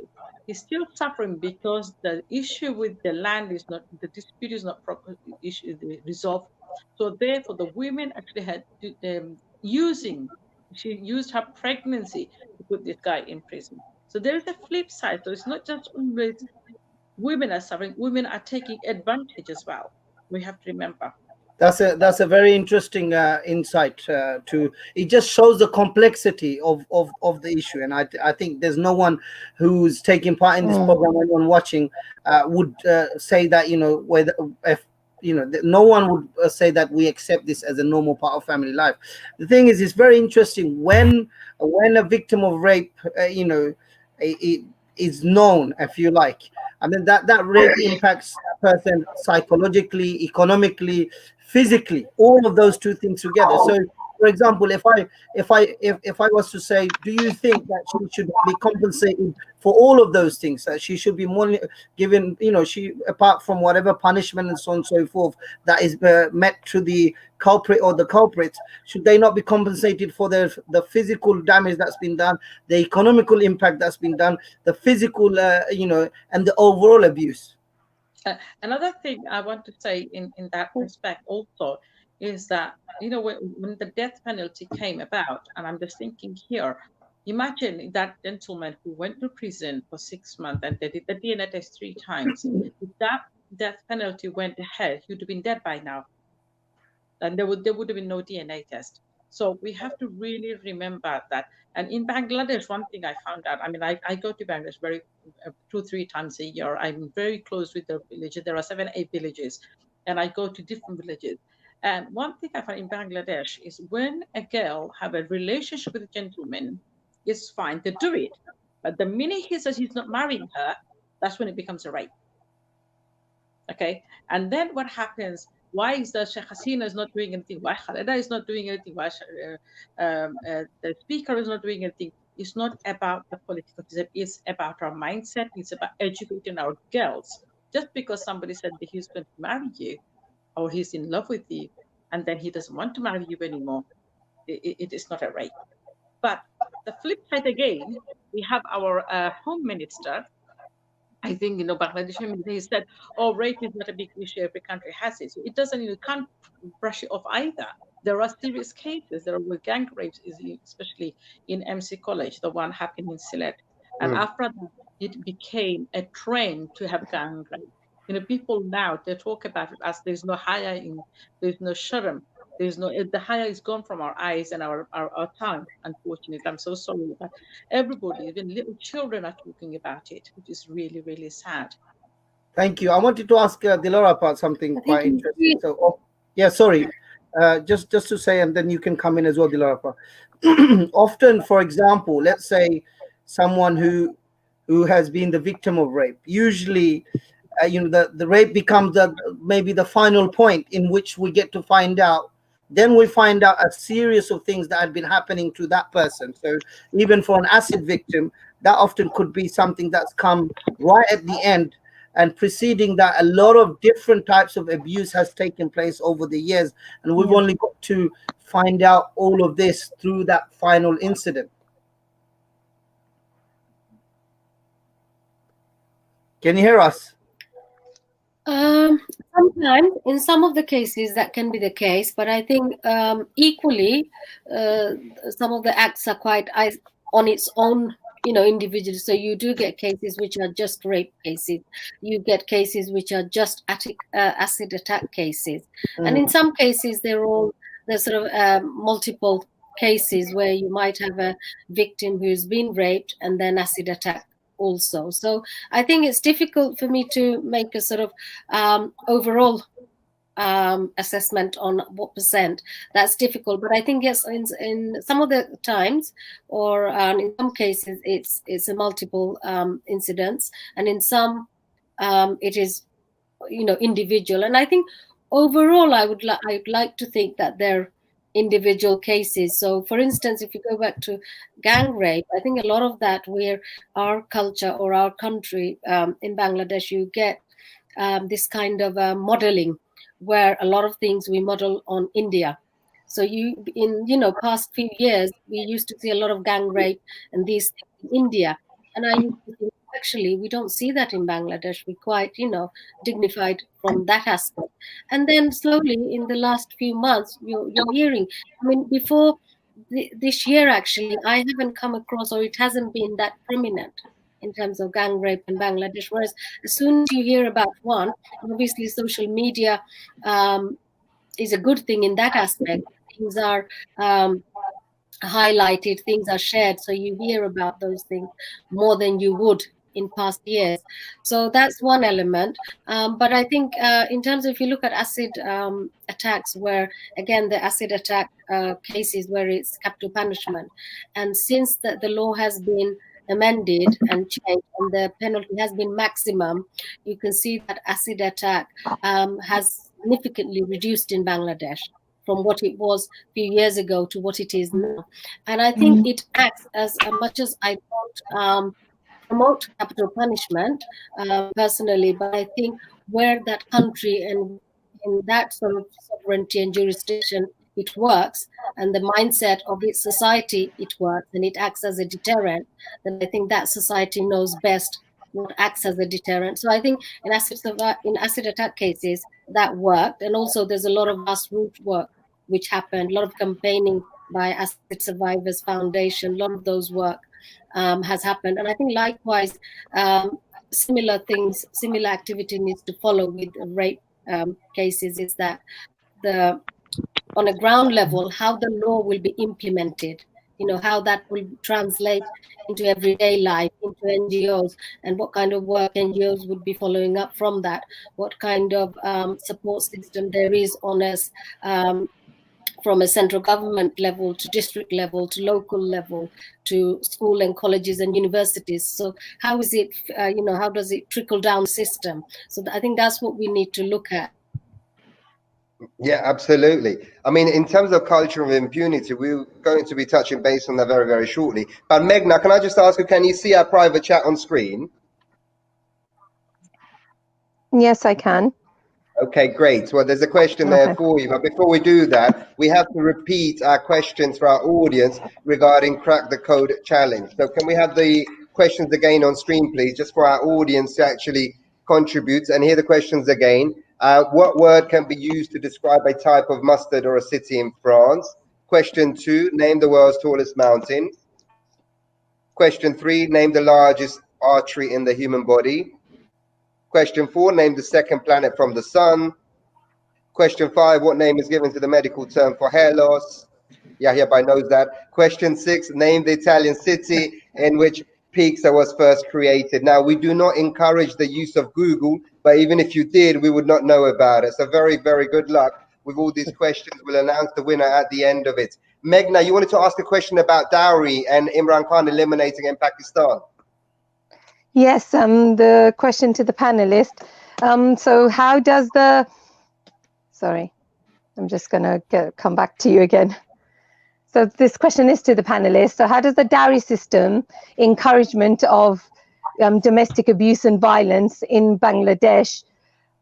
[SPEAKER 6] he's still suffering because the issue with the land is not, the dispute is not properly resolved. So therefore, the women actually had to, she used her pregnancy to put this guy in prison. So there is a flip side. So it's not just always women are suffering, women are taking advantage as well. We have to remember.
[SPEAKER 1] That's a very interesting insight. To it just shows the complexity of the issue, and I think there's no one who's taking part in this program, anyone watching, would say that whether if no one would say that we accept this as a normal part of family life. The thing is, it's very interesting when a victim of rape, it is known, if you like. I mean that rape impacts a person psychologically, economically, physically, all of those two things together. So, for example, if I was to say, do you think that she should be compensated for all of those things? That she should be more given, she, apart from whatever punishment and so on and so forth that is met to the culprit or the culprits, should they not be compensated for the physical damage that's been done, the economical impact that's been done, the physical, and the overall abuse?
[SPEAKER 6] Another thing I want to say in that respect also is that, when the death penalty came about, and I'm just thinking here, imagine that gentleman who went to prison for 6 months and they did the DNA test 3 times. If that death penalty went ahead, he would have been dead by now. And there would have been no DNA test. So we have to really remember that. And in Bangladesh, one thing I found out, I mean, I go to Bangladesh 2-3 times a year. I'm very close with the villages. There are 7-8 villages, and I go to different villages. And one thing I find in Bangladesh is when a girl have a relationship with a gentleman, it's fine, they do it. But the minute he says he's not marrying her, that's when it becomes a rape. Okay, and then what happens? Why is the Sheikh Hasina is not doing anything? Why Khaleda is not doing anything? Why the speaker is not doing anything? It's not about the political. It's about our mindset. It's about educating our girls. Just because somebody said that he's going to marry you, or he's in love with you, and then he doesn't want to marry you anymore, it is not a rape. But the flip side again, we have our home minister. I think, Bangladesh, he said, oh, rape is not a big issue. Every country has it. So it doesn't, you can't brush it off either. There are serious cases. There were gang rapes, especially in MC College, the one happened in Sylhet. And after that, it became a trend to have gang rape. People now, they talk about it as there's no haya, there's no sharm. There's no, the haya is gone from our eyes and our tongue, unfortunately. I'm so sorry. But everybody, even little children, are talking about it, which is really, really sad.
[SPEAKER 1] Thank you. I wanted to ask Dilara about something quite interesting. So, yeah, sorry. Just to say, and then you can come in as well, Dilara. Often, for example, let's say someone who has been the victim of rape, usually the rape becomes maybe the final point in which we get to find out. Then we find out a series of things that had been happening to that person. So even for an acid victim, that often could be something that's come right at the end, and preceding that, a lot of different types of abuse has taken place over the years, and we've only got to find out all of this through that final incident. Can you hear us?
[SPEAKER 4] Sometimes, in some of the cases, that can be the case, but I think equally, some of the acts are quite on its own, individual. So you do get cases which are just rape cases. You get cases which are just acid attack cases, and in some cases, there's sort of multiple cases where you might have a victim who's been raped and then acid attack also. So I think it's difficult for me to make a sort of overall assessment on what percent. That's difficult, but I think yes, in some of the times, or in some cases, it's a multiple incidents, and in some it is individual. And I think overall, I'd like to think that they're individual cases. So, for instance, if you go back to gang rape, I think a lot of that where our culture or our country in Bangladesh, you get this kind of modeling where a lot of things we model on India. So in past few years, we used to see a lot of gang rape and these things in India. And I used to think, actually, we don't see that in Bangladesh. We're quite, dignified from that aspect. And then slowly in the last few months, you're hearing, I mean, before this year, actually, I haven't come across, or it hasn't been that prominent in terms of gang rape in Bangladesh. Whereas as soon as you hear about one, obviously social media is a good thing in that aspect. Things are highlighted, things are shared, so you hear about those things more than you would in past years. So that's one element. But I think in terms of, if you look at acid attacks, where again the acid attack cases where it's capital punishment, and since the law has been amended and changed and the penalty has been maximum, you can see that acid attack has significantly reduced in Bangladesh from what it was a few years ago to what it is now. And I think it acts as much as I don't promote capital punishment personally, but I think where that country and in that sort of sovereignty and jurisdiction it works, and the mindset of its society it works, and it acts as a deterrent, then I think that society knows best what acts as a deterrent. So I think in acid attack cases that worked, and also there's a lot of grassroots work which happened, a lot of campaigning by Acid Survivors Foundation, a lot of those work has happened. And I think likewise, similar things, similar activity needs to follow with rape cases, is that on a ground level, how the law will be implemented, how that will translate into everyday life, into NGOs, and what kind of work NGOs would be following up from that, what kind of support system there is on us, from a central government level to district level to local level to school and colleges and universities. So how is it, how does it trickle down the system? So I think that's what we need to look at.
[SPEAKER 2] Yeah, absolutely. I mean, in terms of culture of impunity, we're going to be touching base on that very, very shortly. But Meghna, can I just ask you, can you see our private chat on screen?
[SPEAKER 3] Yes, I can.
[SPEAKER 2] Okay, great. Well, there's a question there for you. But before we do that, we have to repeat our questions for our audience regarding Crack the Code Challenge. So can we have the questions again on screen, please, just for our audience to actually contribute and hear the questions again. What word can be used to describe a type of mustard or a city in France? Question 2, name the world's tallest mountain. Question 3, name the largest artery in the human body. Question 4, name the second planet from the sun. Question 5, what name is given to the medical term for hair loss? Yeah, hereby knows that. Question 6, name the Italian city in which pizza was first created. Now, we do not encourage the use of Google, but even if you did, we would not know about it. So very, very good luck with all these questions. We'll announce the winner at the end of it. Meghna, you wanted to ask a question about dowry and Imran Khan eliminating in Pakistan.
[SPEAKER 3] Yes, the question to the panelist. So how does the, sorry, I'm just going to come back to you again. So this question is to the panelist. So how does the dowry system, encouragement of domestic abuse and violence in Bangladesh,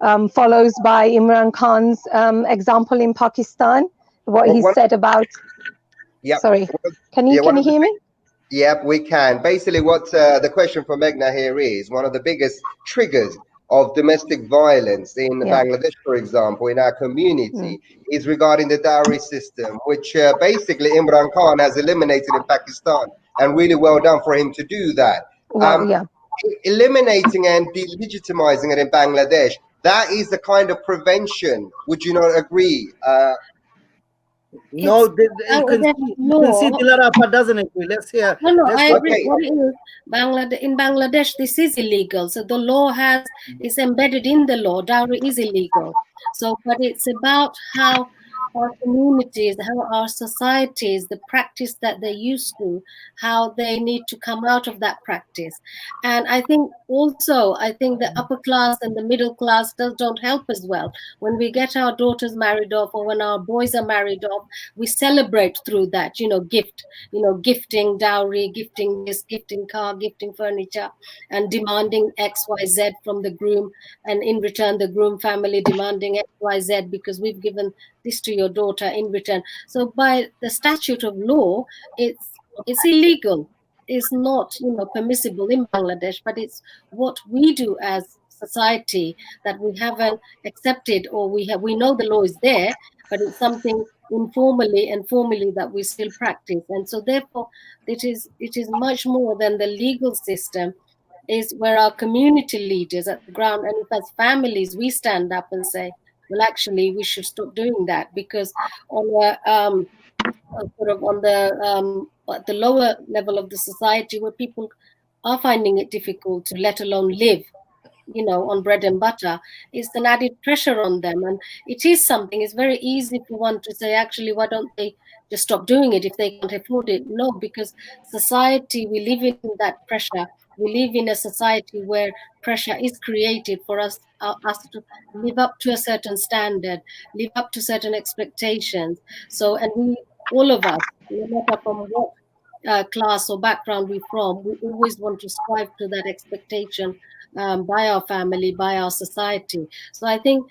[SPEAKER 3] follows by Imran Khan's example in Pakistan, what he said about, sorry, can you hear me?
[SPEAKER 2] Yep, we can. Basically, what the question from Megna here is one of the biggest triggers of domestic violence in
[SPEAKER 3] Yeah.
[SPEAKER 2] Bangladesh, for example, in our
[SPEAKER 3] Mm.
[SPEAKER 2] community, is regarding the dowry system, which basically Imran Khan has eliminated in Pakistan, and really well done for him to do that.
[SPEAKER 3] Well,
[SPEAKER 2] Um,
[SPEAKER 3] yeah.
[SPEAKER 2] Eliminating and delegitimizing it in Bangladesh, that is the kind of prevention. Would you not agree?
[SPEAKER 1] No,
[SPEAKER 4] It's Bangladesh
[SPEAKER 1] you can see
[SPEAKER 4] law.
[SPEAKER 1] Dilara doesn't agree. Let's hear.
[SPEAKER 4] No, no,
[SPEAKER 1] Let's
[SPEAKER 4] I
[SPEAKER 1] go.
[SPEAKER 4] agree.
[SPEAKER 2] Okay,
[SPEAKER 4] What it is, in Bangladesh, this is illegal. So the law is embedded in the law. Dowry is illegal. So, but it's about how our communities, how our societies, the practice that they used to, how they need to come out of that practice. And I think also, I think the upper class and the middle class don't help as well. When we get our daughters married off, or when our boys are married off, we celebrate through that, gifting dowry, gifting this, gifting car, gifting furniture, and demanding XYZ from the groom, and in return the groom family demanding XYZ because we've given this to your daughter in return. So by the statute of law, it's illegal. It's not, permissible in Bangladesh, but it's what we do as society that we haven't accepted, or we know the law is there, but it's something informally and formally that we still practice. And so therefore it is much more than the legal system, is where our community leaders at the ground, and if as families we stand up and say, well, actually we should stop doing that, because on a sort of on at the lower level of the society, where people are finding it difficult to let alone live, on bread and butter, is an added pressure on them. And it is something, it's very easy for one to say, actually, why don't they just stop doing it if they can't afford it? No, because society, we live in that pressure. We live in a society where pressure is created for us to live up to a certain standard, live up to certain expectations. So, and all of us, no matter from what class or background we're from, we always want to strive to that expectation, by our family, by our society. So I think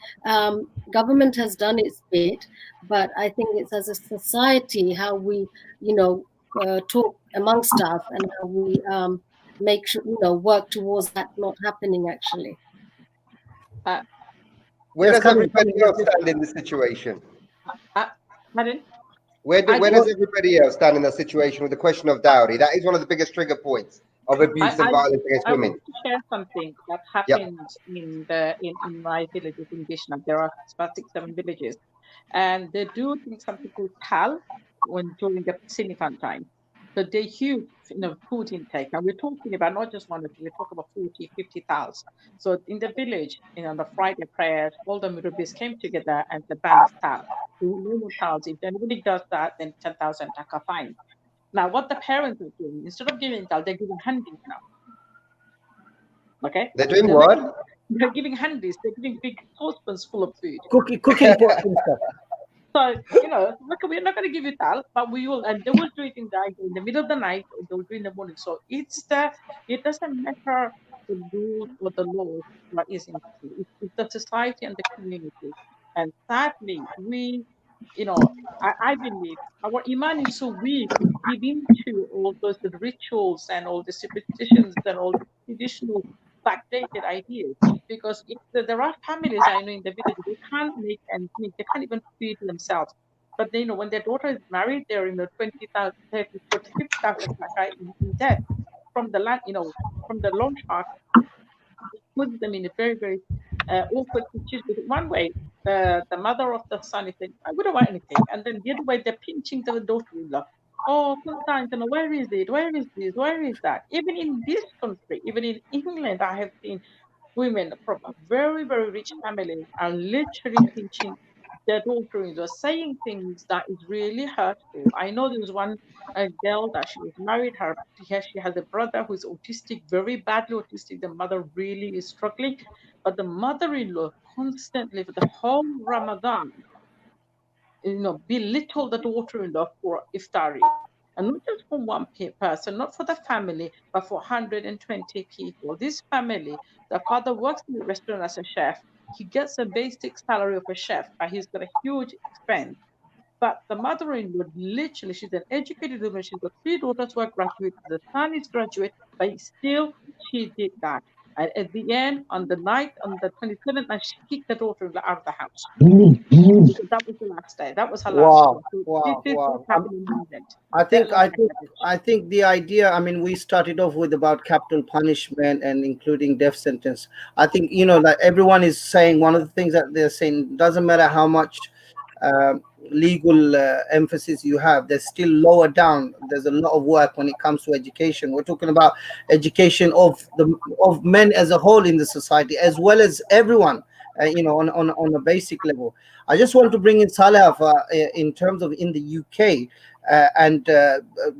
[SPEAKER 4] government has done its bit, but I think it's as a society how we, talk amongst us, and how we make sure, work towards that not happening actually.
[SPEAKER 6] Uh,
[SPEAKER 2] where
[SPEAKER 1] Yes,
[SPEAKER 2] does
[SPEAKER 1] coming,
[SPEAKER 2] everybody
[SPEAKER 1] coming. Yes,
[SPEAKER 2] else
[SPEAKER 1] yes.
[SPEAKER 2] stand in this situation?
[SPEAKER 6] uh, Pardon?
[SPEAKER 2] Where
[SPEAKER 6] I
[SPEAKER 2] does everybody else stand in that situation with the question of dowry? That is one of the biggest trigger points of abuse and
[SPEAKER 6] I
[SPEAKER 2] violence against
[SPEAKER 6] I want
[SPEAKER 2] women.
[SPEAKER 6] to share something that
[SPEAKER 2] Yep.
[SPEAKER 6] happened in my villages in Vishnu. There are about 6, 7 villages, and they do think something called tal when during the Sinifan time. So they huge, food intake, and we're talking about not just one or two. We're talking about 40, 50 tals. So in the village, the Friday prayers, all the Murabis came together and the band of tal. No more tals. If anybody does that, then 10,000 taka fine. Now, what the parents are doing, instead of giving tal, they're giving handis now. Okay,
[SPEAKER 2] They're doing
[SPEAKER 6] they're not
[SPEAKER 2] what?
[SPEAKER 6] giving, they're giving handies. They're giving big saucepans full of food.
[SPEAKER 1] Cooking pots and stuff.
[SPEAKER 6] So look, we're not going to give you tal, but we will, and they will do it in the middle of the night, or they'll do it in the morning. So it doesn't matter the rules or the laws what is in place. It's the society and the community. And sadly, I believe our iman is so weak. We give into all those rituals and all the superstitions and all the traditional backdated ideas. Because if there are families I know in the village, they can't make ends meet, they can't even feed themselves. But when their daughter is married, they're in the 20,000, 30, 40, 50,000 in debt from the land, from the loan shark. It puts them in a very, very awkward situation. One way, the mother of the son is saying, I wouldn't want anything. And then the other way, they're pinching the daughter-in-law. Oh, sometimes, where is it? Where is this? Where is that? Even in this country, even in England, I have seen women from a very, very rich family are literally pinching their daughter-in-law, saying things that is really hurtful. I know there was one girl that she was married. She has a brother who is autistic, very badly autistic. The mother really is struggling, but the mother-in-law constantly for the whole Ramadan, belittle the daughter-in-law for iftari. And not just for one person, not for the family, but for 120 people. This family, the father works in the restaurant as a chef. He gets a basic salary of a chef, but he's got a huge expense. But the mother-in-law, literally, she's an educated woman. She's got three daughters who are graduate. The son is graduate, but still she did that. And at the end, on the night, on the 27th, and she kicked the daughter-in-law out of the house because that was the last day. That was her last day.
[SPEAKER 1] Wow,
[SPEAKER 6] So
[SPEAKER 1] wow,
[SPEAKER 6] this did
[SPEAKER 1] wow.
[SPEAKER 6] happen in England.
[SPEAKER 1] I
[SPEAKER 6] That
[SPEAKER 1] think
[SPEAKER 6] was
[SPEAKER 1] I think
[SPEAKER 6] Bangladesh.
[SPEAKER 1] I think the idea. I mean, we started off with about capital punishment and including death sentence. I think like everyone is saying one of the things that they're saying doesn't matter how much legal emphasis you have. There's still lower down. There's a lot of work when it comes to education. We're talking about education of men as a whole in the society, as well as everyone. On a basic level. I just want to bring in Saleha in terms of in the UK and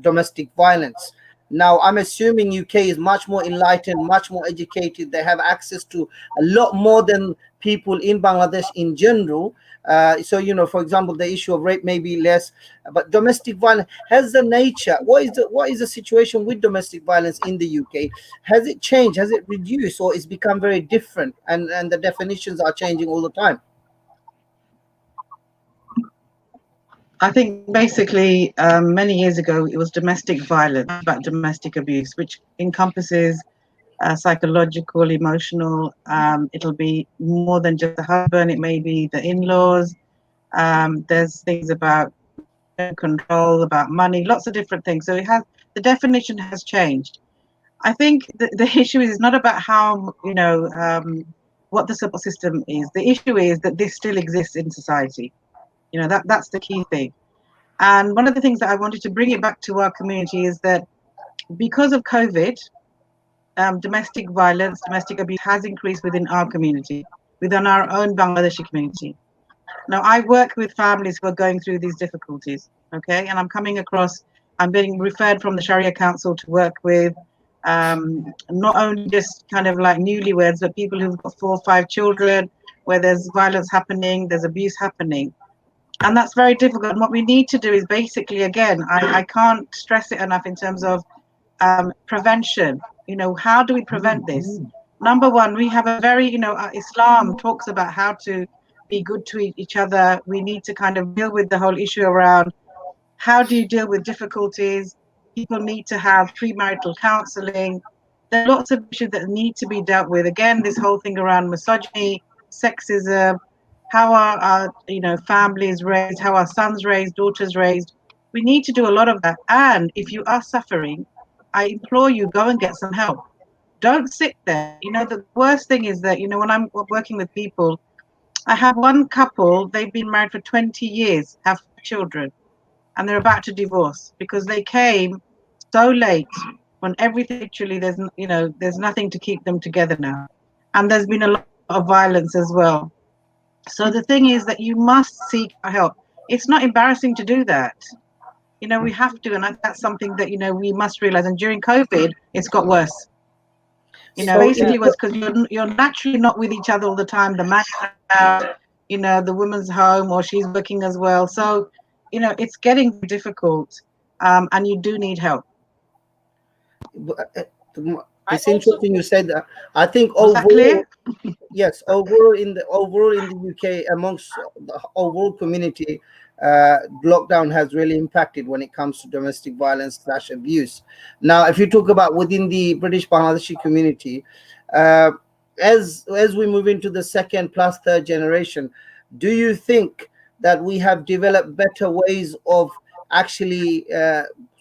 [SPEAKER 1] domestic violence. Now, I'm assuming UK is much more enlightened, much more educated. They have access to a lot more than people in Bangladesh in general. So, for example, the issue of rape may be less, but domestic violence has the nature. What is the situation with domestic violence in the UK? Has it changed? Has it reduced, or it's become very different? And the definitions are changing all the time.
[SPEAKER 5] I think basically many years ago it was domestic violence, about domestic abuse, which encompasses psychological, emotional. It'll be more than just the husband. It may be the in-laws. There's things about control, about money, lots of different things. So the definition has changed. I think the issue is not about how what the support system is. The issue is that this still exists in society. That's the key thing. And one of the things that I wanted to bring it back to our community is that because of COVID, domestic violence, domestic abuse has increased within our community, within our own Bangladeshi community. Now, I work with families who are going through these difficulties, okay? And I'm being referred from the Sharia Council to work with not only just kind of like newlyweds, but people who've got 4 or 5 children, where there's violence happening, there's abuse happening. And that's very difficult. And what we need to do is basically, again, I can't stress it enough in terms of prevention. How do we prevent this? Number one, we have a very, Islam talks about how to be good to each other. We need to kind of deal with the whole issue around how do you deal with difficulties. People need to have premarital counseling. There are lots of issues that need to be dealt with. Again, this whole thing around misogyny, sexism, how our families raised, how our sons raised, daughters raised. We need to do a lot of that. And if you are suffering, I implore you, go and get some help. Don't sit there. The worst thing is that, when I'm working with people, I have one couple, they've been married for 20 years, have children, and they're about to divorce because they came so late when everything actually there's nothing to keep them together now. And there's been a lot of violence as well. So the thing is that you must seek help. It's not embarrassing to do that. We have to, and that's something that we must realize. And during COVID, it's got worse. Basically, was because you're naturally not with each other all the time. The man's out, the woman's home, or she's working as well. So, it's getting difficult, and you do need help.
[SPEAKER 1] It's interesting you said that. I think
[SPEAKER 5] Was that clear?
[SPEAKER 1] Yes, overall in the UK, amongst the overall community, lockdown has really impacted when it comes to domestic violence/abuse. Now, if you talk about within the British Bangladeshi community, uh, as we move into the second plus third generation, do you think that we have developed better ways of actually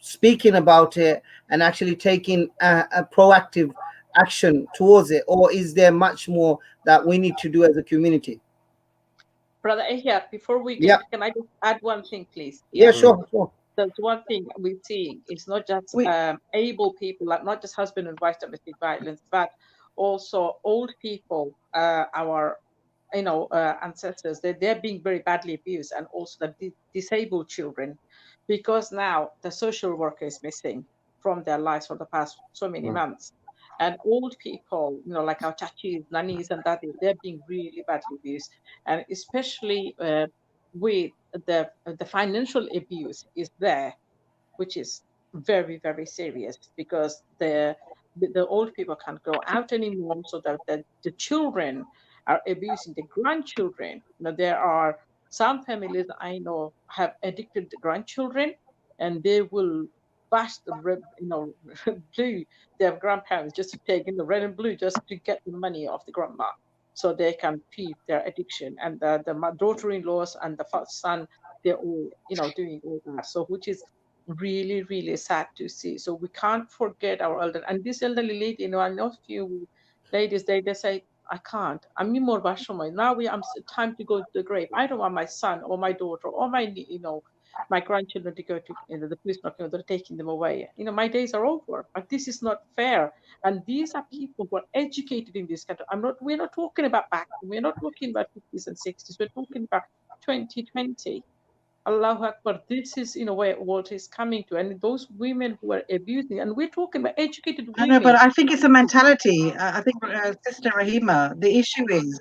[SPEAKER 1] speaking about it and actually taking a proactive action towards it, or is there much more that we need to do as a community?
[SPEAKER 6] Brother Ehia, before we
[SPEAKER 1] Yeah,
[SPEAKER 6] get, can I just add one thing, please?
[SPEAKER 1] yeah,
[SPEAKER 6] Yeah.
[SPEAKER 1] sure.
[SPEAKER 6] There's one thing we're seeing. It's not just able people, like not just husband and wife domestic violence, but also old people, our ancestors. They're being very badly abused, and also the disabled children, because now the social worker is missing from their lives for the past so many months. And old people, like our chachis, nannies, and daddies, they're being really badly abused, and especially with the financial abuse is there, which is very, very serious, because the old people can't go out anymore, so that the children are abusing the grandchildren. There are Some families I know have addicted grandchildren, and they will bash the red, blue their grandparents just to take in the red and blue just to get the money off the grandma, so they can feed their addiction. And my daughter-in-laws and the first son, they're all doing all that. So which is really really sad to see. So we can't forget our elder. And this elderly lady, I know few ladies, they say, I can't. I'm more bashful. Now time to go to the grave. I don't want my son or my daughter or my grandchildren to go to the police knocking, they're taking them away. My days are over. But this is not fair. And these are people who are educated in this country. We're not talking about back. We're not talking about 50s and 60s. We're talking about 2020. Allahu Akbar. This is in a way what is coming to, and those women who are abusing, and we're talking about educated
[SPEAKER 5] I
[SPEAKER 6] women.
[SPEAKER 5] know, but I think it's a mentality. I think, Sister Rahima, the issue is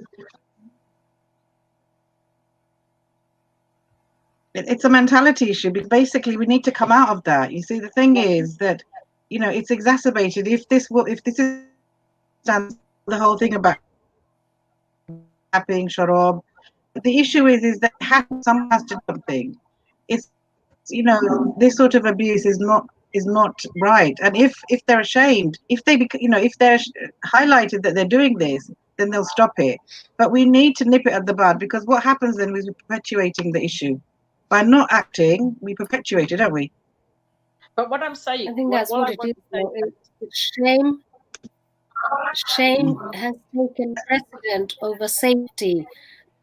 [SPEAKER 5] it's a mentality issue, because basically we need to come out of that. You see, the thing is that it's exacerbated if this is the whole thing about tapping, sharob. The issue is that someone has to do something. It's this sort of abuse is not right. And if they're ashamed, if they're highlighted that they're doing this, then they'll stop it. But we need to nip it at the bud, because what happens then is we're perpetuating the issue. By not acting, we perpetuate it, don't we?
[SPEAKER 6] But what I'm saying,
[SPEAKER 4] I think that's what it is. Shame has taken precedent over safety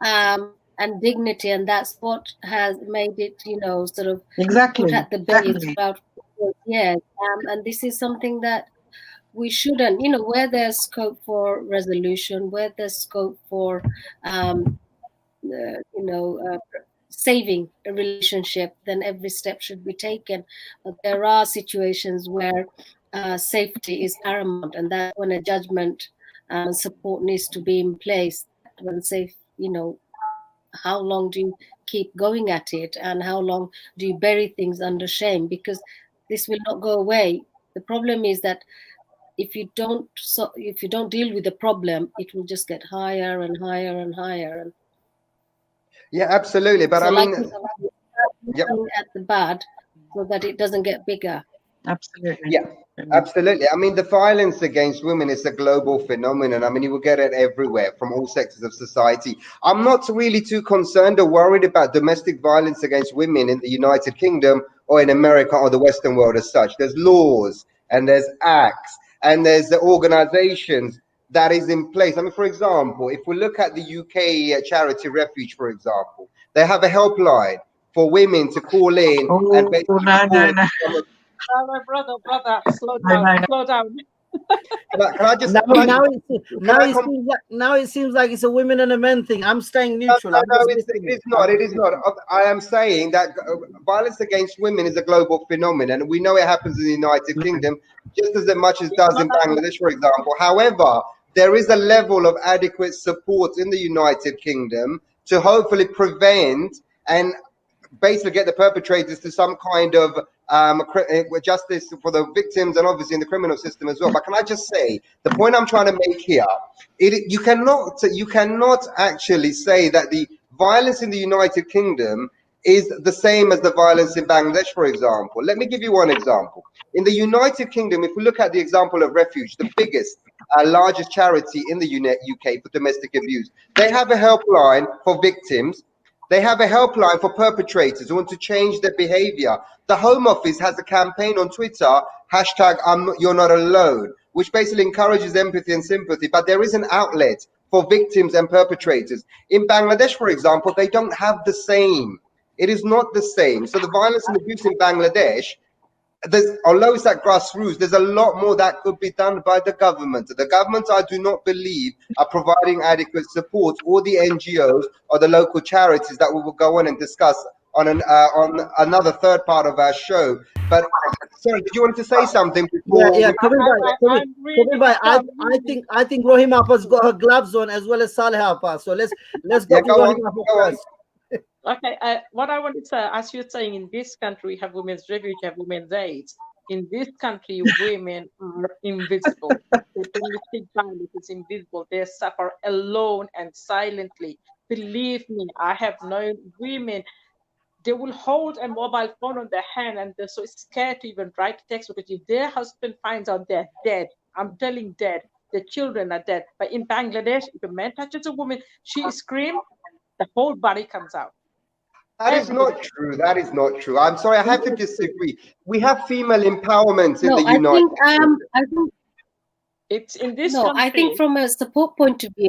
[SPEAKER 4] and dignity, and that's what has made it, sort of put at the bay throughout years. And this is something that we shouldn't, where there's scope for resolution, where there's scope for, saving a relationship, then every step should be taken. But there are situations where safety is paramount, and that when a judgment support needs to be in place, when safe, how long do you keep going at it, and how long do you bury things under shame? Because this will not go away. The problem is that if you don't deal with the problem, it will just get higher and higher and higher. And
[SPEAKER 2] yeah, absolutely. But
[SPEAKER 4] so
[SPEAKER 2] I mean,
[SPEAKER 4] at the bad so that it doesn't get bigger.
[SPEAKER 5] Absolutely.
[SPEAKER 2] Yeah, absolutely. I mean, the violence against women is a global phenomenon. I mean, you will get it everywhere from all sectors of society. I'm not really too concerned or worried about domestic violence against women in the United Kingdom or in America or the Western world as such. There's laws and there's acts and there's the organizations that is in place. I mean, for example, if we look at the UK charity Refuge, for example, they have a helpline for women to call in and basically
[SPEAKER 6] no. Brother, slow down, slow down.
[SPEAKER 2] Can I just
[SPEAKER 1] now it seems like it's a women and a men thing. I'm staying neutral.
[SPEAKER 2] No, it is not. It is not. I am saying that violence against women is a global phenomenon, and we know it happens in the United Kingdom just as much as it does in Bangladesh, for example. However, there is a level of adequate support in the United Kingdom to hopefully prevent and basically get the perpetrators to some kind of justice for the victims, and obviously in the criminal system as well. But can I just say, the point I'm trying to make here, you cannot actually say that the violence in the United Kingdom is the same as the violence in Bangladesh, for example. Let me give you one example. In the United Kingdom, if we look at the example of Refuge, the biggest, largest charity in the UK for domestic abuse, they have a helpline for victims. They have a helpline for perpetrators who want to change their behavior. The Home Office has a campaign on Twitter, #You're Not Alone, which basically encourages empathy and sympathy. But there is an outlet for victims and perpetrators. In Bangladesh, for example, they don't have the same. It is not the same. So the violence and abuse in Bangladesh, although it's at grassroots, there's a lot more that could be done by the government. The government, I do not believe, are providing adequate support, or the NGOs or the local charities that we will go on and discuss on another third part of our show. But sorry, did you want to say something before?
[SPEAKER 1] Yeah, I think Rahima has got her gloves on as well as Saleha. So let's go to Rahima first.
[SPEAKER 6] Okay, what I wanted to say, as you're saying, in this country we have women's refuge, we have women's aids. In this country, women are invisible. The domestic violence is invisible. They suffer alone and silently. Believe me, I have known women, they will hold a mobile phone on their hand and they're so scared to even write text, because if their husband finds out they're dead, I'm telling dead, the children are dead. But in Bangladesh, if a man touches a woman, she screams, the whole body comes out.
[SPEAKER 2] That is
[SPEAKER 6] Everybody.
[SPEAKER 2] not true. That is not true. I'm sorry, I have to disagree. We have female empowerment in
[SPEAKER 4] No,
[SPEAKER 2] the United States.
[SPEAKER 4] I think
[SPEAKER 6] It's in this
[SPEAKER 4] no, I think
[SPEAKER 6] country.
[SPEAKER 4] from a support point of view,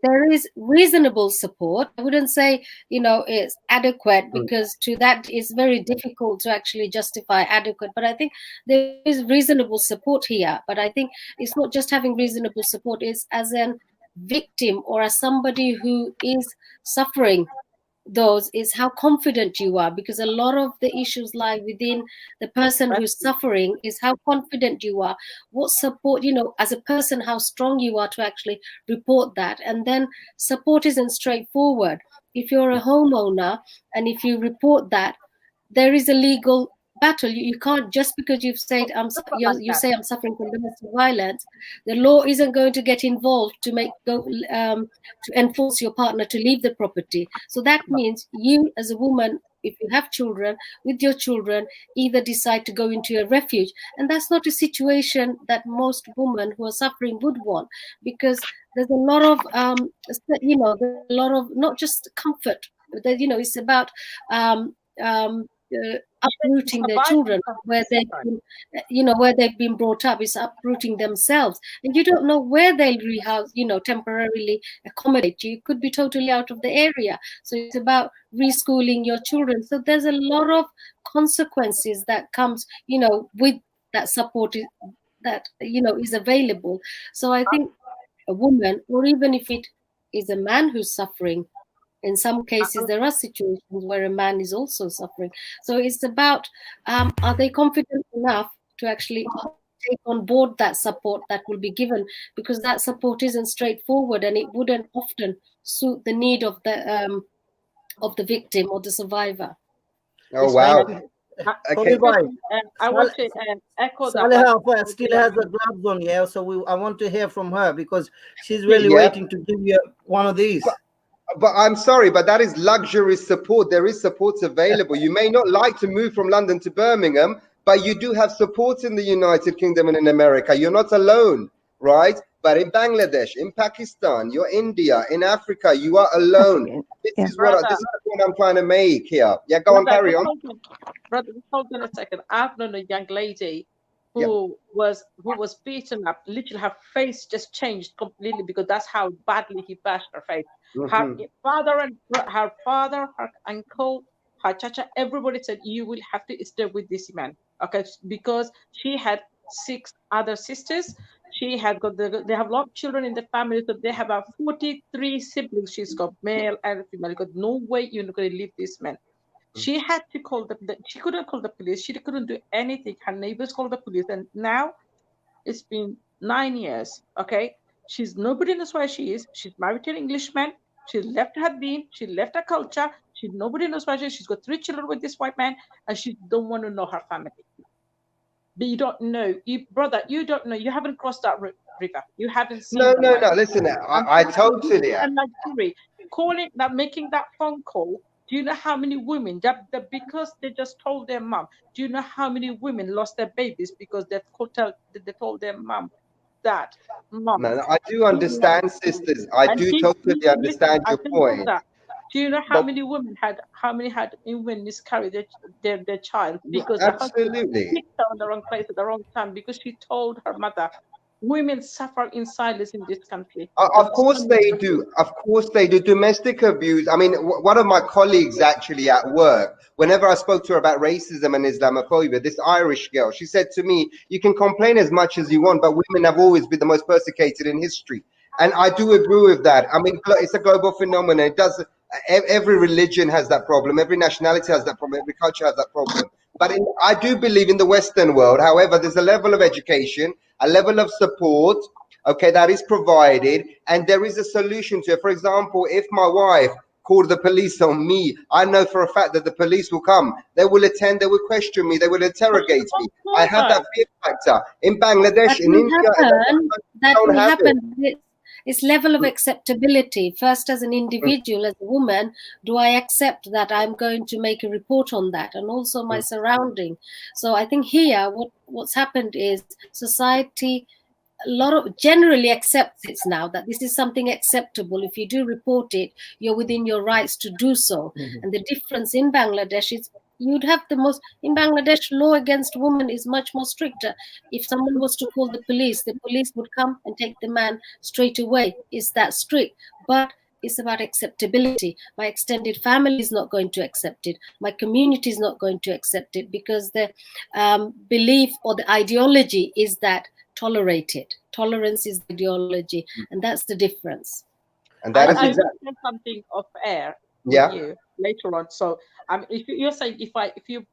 [SPEAKER 4] there is reasonable support. I wouldn't say, it's adequate, because to that it's very difficult to actually justify adequate. But I think there is reasonable support here. But I think it's not just having reasonable support, it's as an victim or as somebody who is suffering those, is how confident you are, because a lot of the issues lie within the person who's suffering, is how confident you are, what support, as a person, how strong you are to actually report that. And then support isn't straightforward. If you're a homeowner and if you report that, there is a legal battle. You can't, just because you've said you say I'm suffering from domestic violence, the law isn't going to get involved to to enforce your partner to leave the property. So that means you, as a woman, if you have children, with your children, either decide to go into a refuge, and that's not a situation that most women who are suffering would want, because there's a lot of there's a lot of not just comfort, but it's about uprooting their children where they've been brought up. Is uprooting themselves, and you don't know where they'll rehouse, temporarily accommodate you. You could be totally out of the area. So it's about reschooling your children. So there's a lot of consequences that comes, with that support that is available. So I think a woman, or even if it is a man who's suffering, in some cases there are situations where a man is also suffering. So it's about are they confident enough to actually take on board that support that will be given, because that support isn't straightforward, and it wouldn't often suit the need of the victim or the survivor.
[SPEAKER 2] Oh, wow. Okay.
[SPEAKER 6] I want to echo that.
[SPEAKER 1] Saleha still has the gloves on, yeah. So I want to hear from her, because she's really waiting to give you one of these.
[SPEAKER 2] But I'm sorry, but that is luxury support. There is support available. You may not like to move from London to Birmingham, but you do have support in the United Kingdom and in America. You're not alone, right? But in Bangladesh, in Pakistan, you're India, in Africa, you are alone. This is what I'm trying to make here. Yeah, go on, carry on.
[SPEAKER 6] Brother, hold on a second. I've known a young lady who was beaten up. Literally, her face just changed completely, because that's how badly he bashed her face. Her father, her uncle, her chacha, everybody said, you will have to stay with this man, okay? Because she had 6 other sisters. She had they have a lot of children in the family, so they have about 43 siblings. She's got male and female. Got no way you're going to leave this man. She had to call she couldn't call the police. She couldn't do anything. Her neighbors called the police, and now it's been 9 years. Okay, nobody knows where she is. She's married to an Englishman. She left her deen. She left her culture. Nobody knows where she is. She's got 3 children with this white man, and she don't want to know her family. But you don't know, brother. You don't know. You haven't crossed that river. You haven't seen.
[SPEAKER 2] No. Listen, I totally.
[SPEAKER 6] Calling that, making that phone call. Do you know how many women that because they just told their mom? Do you know how many women lost their babies because they told their mom that mom?
[SPEAKER 2] No, I do understand, sisters. I do totally understand your point.
[SPEAKER 6] Do you know how many women had miscarried their child because the husband picked her on the wrong place at the wrong time, because she told her mother? Women suffer in silence in this country.
[SPEAKER 2] Of course they do. Of course they do. Domestic abuse. I mean, one of my colleagues actually at work, whenever I spoke to her about racism and Islamophobia, this Irish girl, she said to me, you can complain as much as you want, but women have always been the most persecuted in history. And I do agree with that. I mean, it's a global phenomenon. It does. Every religion has that problem. Every nationality has that problem. Every culture has that problem. But I do believe in the Western world, however, there's a level of education, a level of support, okay, that is provided, and there is a solution to it. For example, if my wife called the police on me, I know for a fact that the police will come. They will attend, they will question me, they will interrogate me. I have that fear factor. In Bangladesh, in India,
[SPEAKER 4] that will happen. it's level of acceptability. First, as an individual, as a woman, do I accept that I'm going to make a report on that, and also my surrounding. So I think here what's happened is society a lot of generally accepts it now, that this is something acceptable. If you do report it, you're within your rights to do so. And the difference in Bangladesh is you'd have the most in Bangladesh, law against women is much more stricter. If someone was to call the police would come and take the man straight away. It's that strict. But it's about acceptability. My extended family is not going to accept it. My community is not going to accept it, because the belief or the ideology is that tolerate it. Tolerance is the ideology, and that's the difference.
[SPEAKER 2] And that is
[SPEAKER 6] I will
[SPEAKER 2] exactly.
[SPEAKER 6] say something of air
[SPEAKER 2] Yeah.
[SPEAKER 6] with you later on. So, if you're saying if you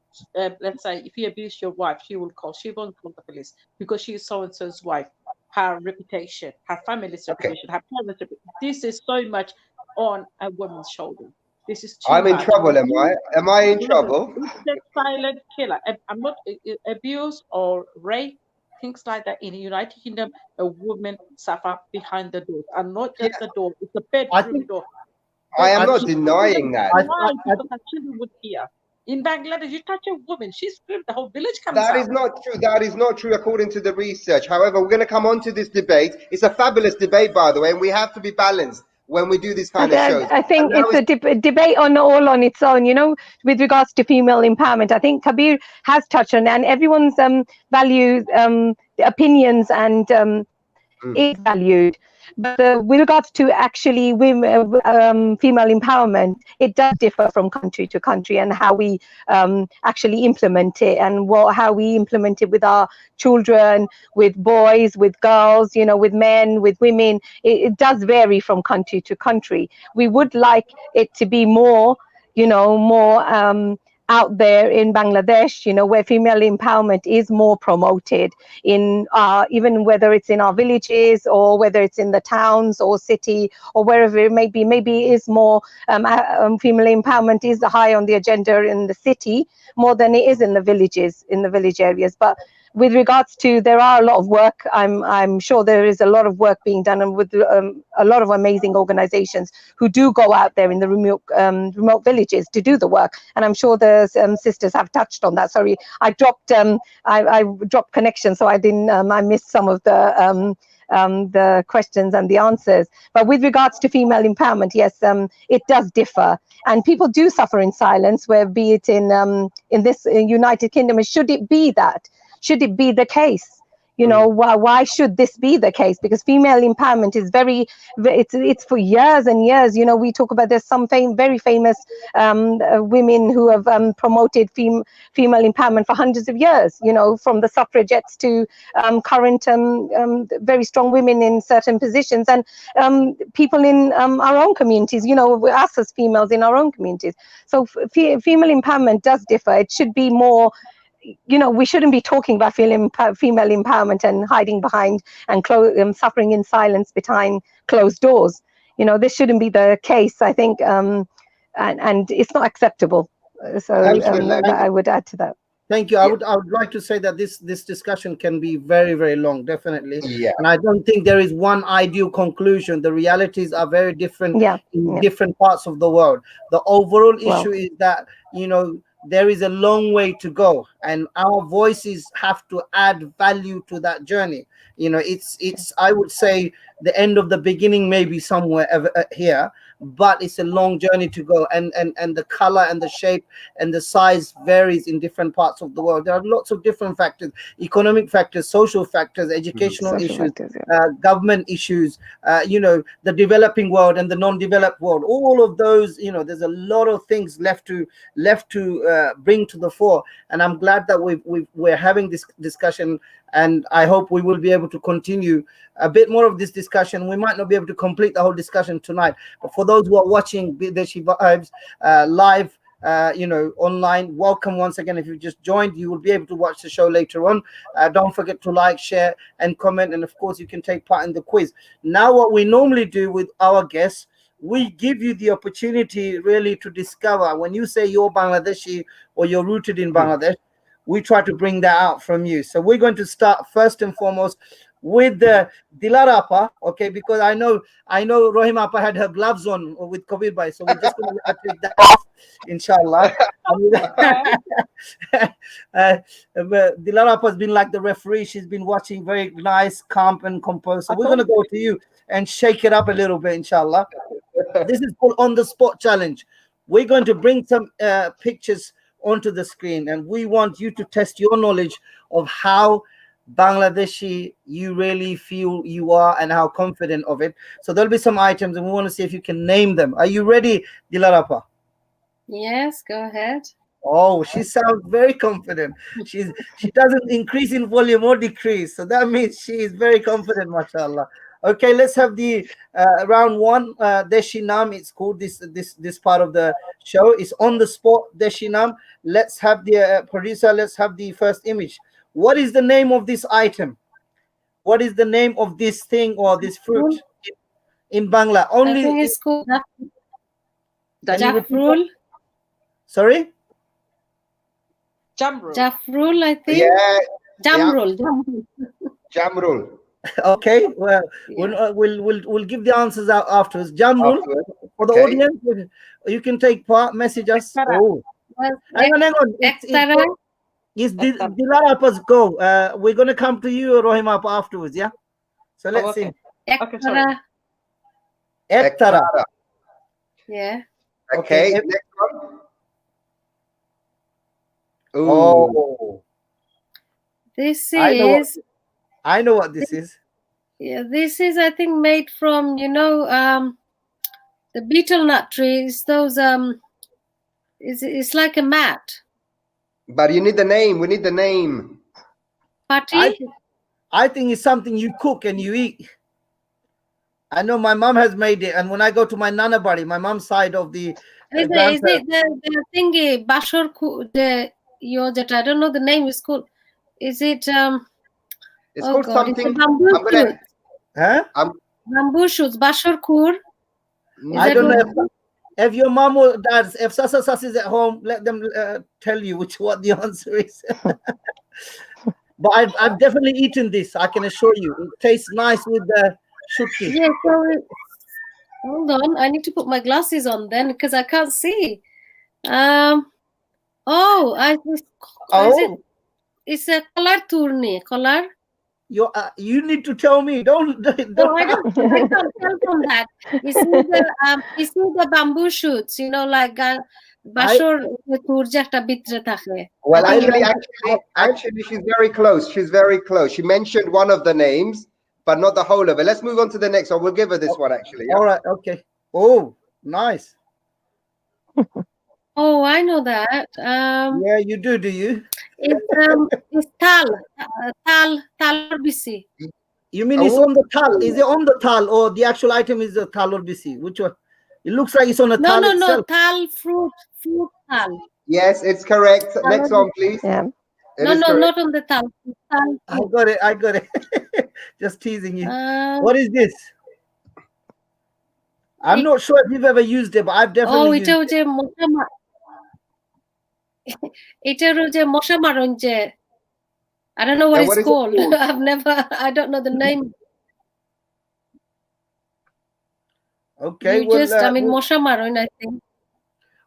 [SPEAKER 6] let's say if you abuse your wife, she won't call the police because she is so and so's wife. Her reputation, her family's
[SPEAKER 2] Okay.
[SPEAKER 6] reputation, her parents' reputation. This is so much on a woman's shoulder. This is too
[SPEAKER 2] I'm in
[SPEAKER 6] much.
[SPEAKER 2] trouble, am I? Am I in
[SPEAKER 6] Listen,
[SPEAKER 2] trouble?
[SPEAKER 6] it's the silent killer. I'm not abuse or rape, things like that. In the United Kingdom, a woman suffer behind the door, and not just the door; it's the
[SPEAKER 1] I
[SPEAKER 6] bedroom
[SPEAKER 1] think
[SPEAKER 6] door.
[SPEAKER 2] I am
[SPEAKER 1] I
[SPEAKER 2] not
[SPEAKER 1] think
[SPEAKER 2] denying that.
[SPEAKER 6] Why?
[SPEAKER 1] I
[SPEAKER 6] Because her children would hear. In Bangladesh, you touch a woman, she screams, the whole village comes
[SPEAKER 2] That
[SPEAKER 6] out.
[SPEAKER 2] is not true. That is not true according to the research. However, we're going to come on to this debate. It's a fabulous debate, by the way, and we have to be balanced when we do these kind of shows.
[SPEAKER 3] I
[SPEAKER 2] And
[SPEAKER 3] think
[SPEAKER 2] now
[SPEAKER 3] it's a debate on all on its own, with regards to female empowerment. I think Kabir has touched on, and everyone's values, opinions, and is valued. But with regards to actually women, female empowerment, it does differ from country to country, and how we actually implement it, and how we implement it with our children, with boys, with girls, with men, with women. It does vary from country to country. We would like it to be more, more out there in Bangladesh, where female empowerment is more promoted in even whether it's in our villages or whether it's in the towns or city or wherever it may be. Maybe it is more female empowerment is high on the agenda in the city more than it is in the villages, in the village areas. But with regards to, there are a lot of work. I'm sure there is a lot of work being done, and with a lot of amazing organizations who do go out there in the remote villages to do the work. And I'm sure the sisters have touched on that. Sorry, I dropped I dropped connection, so I didn't I missed some of the questions and the answers. But with regards to female empowerment, yes, it does differ, and people do suffer in silence. Where be it in this United Kingdom, and should it be that? Should it be the case? Why should this be the case? Because female empowerment is it's for years and years. We talk about, there's some very famous women who have promoted female empowerment for hundreds of years, from the suffragettes to current very strong women in certain positions, and people in our own communities, us as females in our own communities. So female empowerment does differ. It should be more, we shouldn't be talking about female empowerment and hiding behind and suffering in silence behind closed doors. This shouldn't be the case, I think, and it's not acceptable. So I would add to that.
[SPEAKER 1] Thank you. I would like to say that this discussion can be very, very long, definitely.
[SPEAKER 2] Yeah.
[SPEAKER 1] And I don't think there is one ideal conclusion. The realities are very different in different parts of the world. The overall issue is that, there is a long way to go, and our voices have to add value to that journey. It's I would say the end of the beginning, maybe somewhere here, but it's a long journey to go, and the color and the shape and the size varies in different parts of the world. There are lots of different factors: economic factors, social factors, educational issues, government issues, the developing world and the non-developed world. All of those, there's a lot of things left to bring to the fore, and I'm glad that we're having this discussion, and I hope we will be able to continue a bit more of this discussion. We might not be able to complete the whole discussion tonight, but for those who are watching Bideshi Vibes live, online, welcome once again. If you just joined, you will be able to watch the show later on. Don't forget to like, share, and comment, and of course you can take part in the quiz. Now, what we normally do with our guests, we give you the opportunity really to discover. When you say you're Bangladeshi or you're rooted in Bangladesh, we try to bring that out from you. So we're going to start first and foremost with the Dilara Appa, okay, because I know Rahima Appa had her gloves on with Kabir Bhai, so we're just going to take that off, inshallah.
[SPEAKER 6] Okay.
[SPEAKER 1] But Dilara Appa has been like the referee. She's been watching, very nice, calm, and composed. So we're going to go to you and shake it up a little bit, inshallah. This is called on the spot challenge. We're going to bring some pictures onto the screen, and we want you to test your knowledge of how Bangladeshi you really feel you are and how confident of it. So there'll be some items, and we want to see if you can name them. Are you ready, Dilara Appa?
[SPEAKER 4] Yes, go ahead.
[SPEAKER 1] Oh, she sounds very confident. She doesn't increase in volume or decrease, so that means she is very confident, mashallah. Okay, let's have the round one. Deshinam, it's called this part of the show. It's on the spot. Deshinam. Let's have the producer. Let's have the first image. What is the name of this item? What is the name of this thing or this fruit in Bangla?
[SPEAKER 4] I think it's called Jafrul.
[SPEAKER 1] Sorry?
[SPEAKER 6] Jamrul.
[SPEAKER 4] Jafrul, I think.
[SPEAKER 2] Yeah.
[SPEAKER 4] Jamrul.
[SPEAKER 2] Jamrul.
[SPEAKER 1] Okay, well,
[SPEAKER 4] Yeah.
[SPEAKER 1] we'll give the answers out afterwards. Jamrul,
[SPEAKER 2] Afterwards.
[SPEAKER 1] for the
[SPEAKER 2] Okay.
[SPEAKER 1] audience, you can take part, message us.
[SPEAKER 6] Extra.
[SPEAKER 1] Oh,
[SPEAKER 4] Well,
[SPEAKER 1] hang on.
[SPEAKER 4] Extra.
[SPEAKER 1] It's Dilara Appa's go. We're going to come to you, Rahima Appa, afterwards, yeah? So let's
[SPEAKER 6] okay.
[SPEAKER 1] see.
[SPEAKER 6] Okay, sorry.
[SPEAKER 1] Ektara.
[SPEAKER 2] Ektara.
[SPEAKER 4] Yeah.
[SPEAKER 2] Okay,
[SPEAKER 1] Okay.
[SPEAKER 2] next one. Ooh.
[SPEAKER 1] Oh,
[SPEAKER 4] This
[SPEAKER 1] I know
[SPEAKER 4] is
[SPEAKER 1] what this is.
[SPEAKER 4] yeah, this is I think made from the betel nut trees. Those it's like a mat.
[SPEAKER 2] But you need the name. We need the name.
[SPEAKER 4] Party.
[SPEAKER 1] I think it's something you cook and you eat. I know my mom has made it, and when I go to my nana body, my mom's side of the
[SPEAKER 4] Is it the thingy bashor the I don't know the name is called. Is it
[SPEAKER 2] It's
[SPEAKER 4] oh
[SPEAKER 2] called
[SPEAKER 4] God,
[SPEAKER 2] something.
[SPEAKER 4] it's a bamboo
[SPEAKER 2] I'm gonna.
[SPEAKER 4] shoot.
[SPEAKER 1] huh?
[SPEAKER 4] Bamboo shoots, bashor kur.
[SPEAKER 1] I don't know
[SPEAKER 4] what-
[SPEAKER 1] if your mom or dad, if Sasa Sas is at home, let them tell you what the answer is. But I've definitely eaten this. I can assure you, it tastes nice with the shutki.
[SPEAKER 4] Yeah, so hold on. I need to put my glasses on then because I can't see. It's a color tourne. Color.
[SPEAKER 1] You need to tell me. Don't.
[SPEAKER 4] No, I can't tell from that. You see the bamboo shoots, like bashor tourja একটা ভিতরে থাকে.
[SPEAKER 2] Well,
[SPEAKER 1] I
[SPEAKER 2] actually, she's very close. She's very close. She mentioned one of the names, but not the whole of it. Let's move on to the next one. We'll give her this one actually. Yeah?
[SPEAKER 1] All right. Okay. Oh, nice.
[SPEAKER 4] Oh, I know that.
[SPEAKER 1] Yeah, you do. Do you?
[SPEAKER 4] It's tal bisi.
[SPEAKER 1] You mean it's on the tal? Is it on the tal, or the actual item is the tal or bisi? Which one? It looks like it's on a tal
[SPEAKER 4] No,
[SPEAKER 1] itself.
[SPEAKER 4] tal fruit tal.
[SPEAKER 2] Yes, it's correct. Next one, please.
[SPEAKER 3] Yeah.
[SPEAKER 2] It
[SPEAKER 4] No,
[SPEAKER 2] is correct.
[SPEAKER 4] not on the tal. Tal
[SPEAKER 1] I got it. Just teasing you.
[SPEAKER 4] fruit.
[SPEAKER 1] What is this? I'm not sure if you've ever used it, but I've definitely used
[SPEAKER 4] এটা
[SPEAKER 1] it.
[SPEAKER 4] যে এটার যে মশা মারণ যে I don't know what
[SPEAKER 2] Yeah,
[SPEAKER 4] it's
[SPEAKER 2] what is it
[SPEAKER 4] called.
[SPEAKER 2] called?
[SPEAKER 4] I don't know the name.
[SPEAKER 1] Okay,
[SPEAKER 4] মশা মারণ, I think.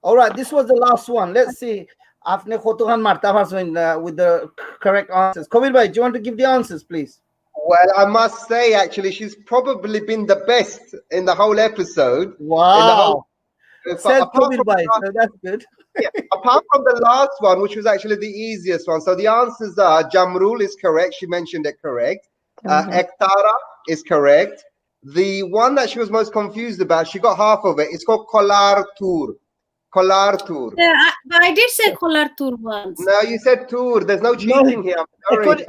[SPEAKER 1] all right, this was the last one. Let's see. Afne kotokhan marta parsen with the correct answers. Kabir bhai, do you want to give the answers, please?
[SPEAKER 2] Well, I must say, actually, she's probably been the best in the whole episode.
[SPEAKER 1] Wow. Said
[SPEAKER 2] apart
[SPEAKER 1] Kabir
[SPEAKER 2] from
[SPEAKER 1] bhai,
[SPEAKER 2] the
[SPEAKER 1] so that's good.
[SPEAKER 2] apart from the last one, which was actually the easiest one. So the answers are Jamrul is correct. She mentioned it correct. Ektara is correct. The one that she was most confused about, she got half of it. It's called Kolar Tour. Kolar Tour.
[SPEAKER 4] Yeah, but I did say Kolar Tour once.
[SPEAKER 2] No, you said Tour. There's no cheating here. I'm sorry.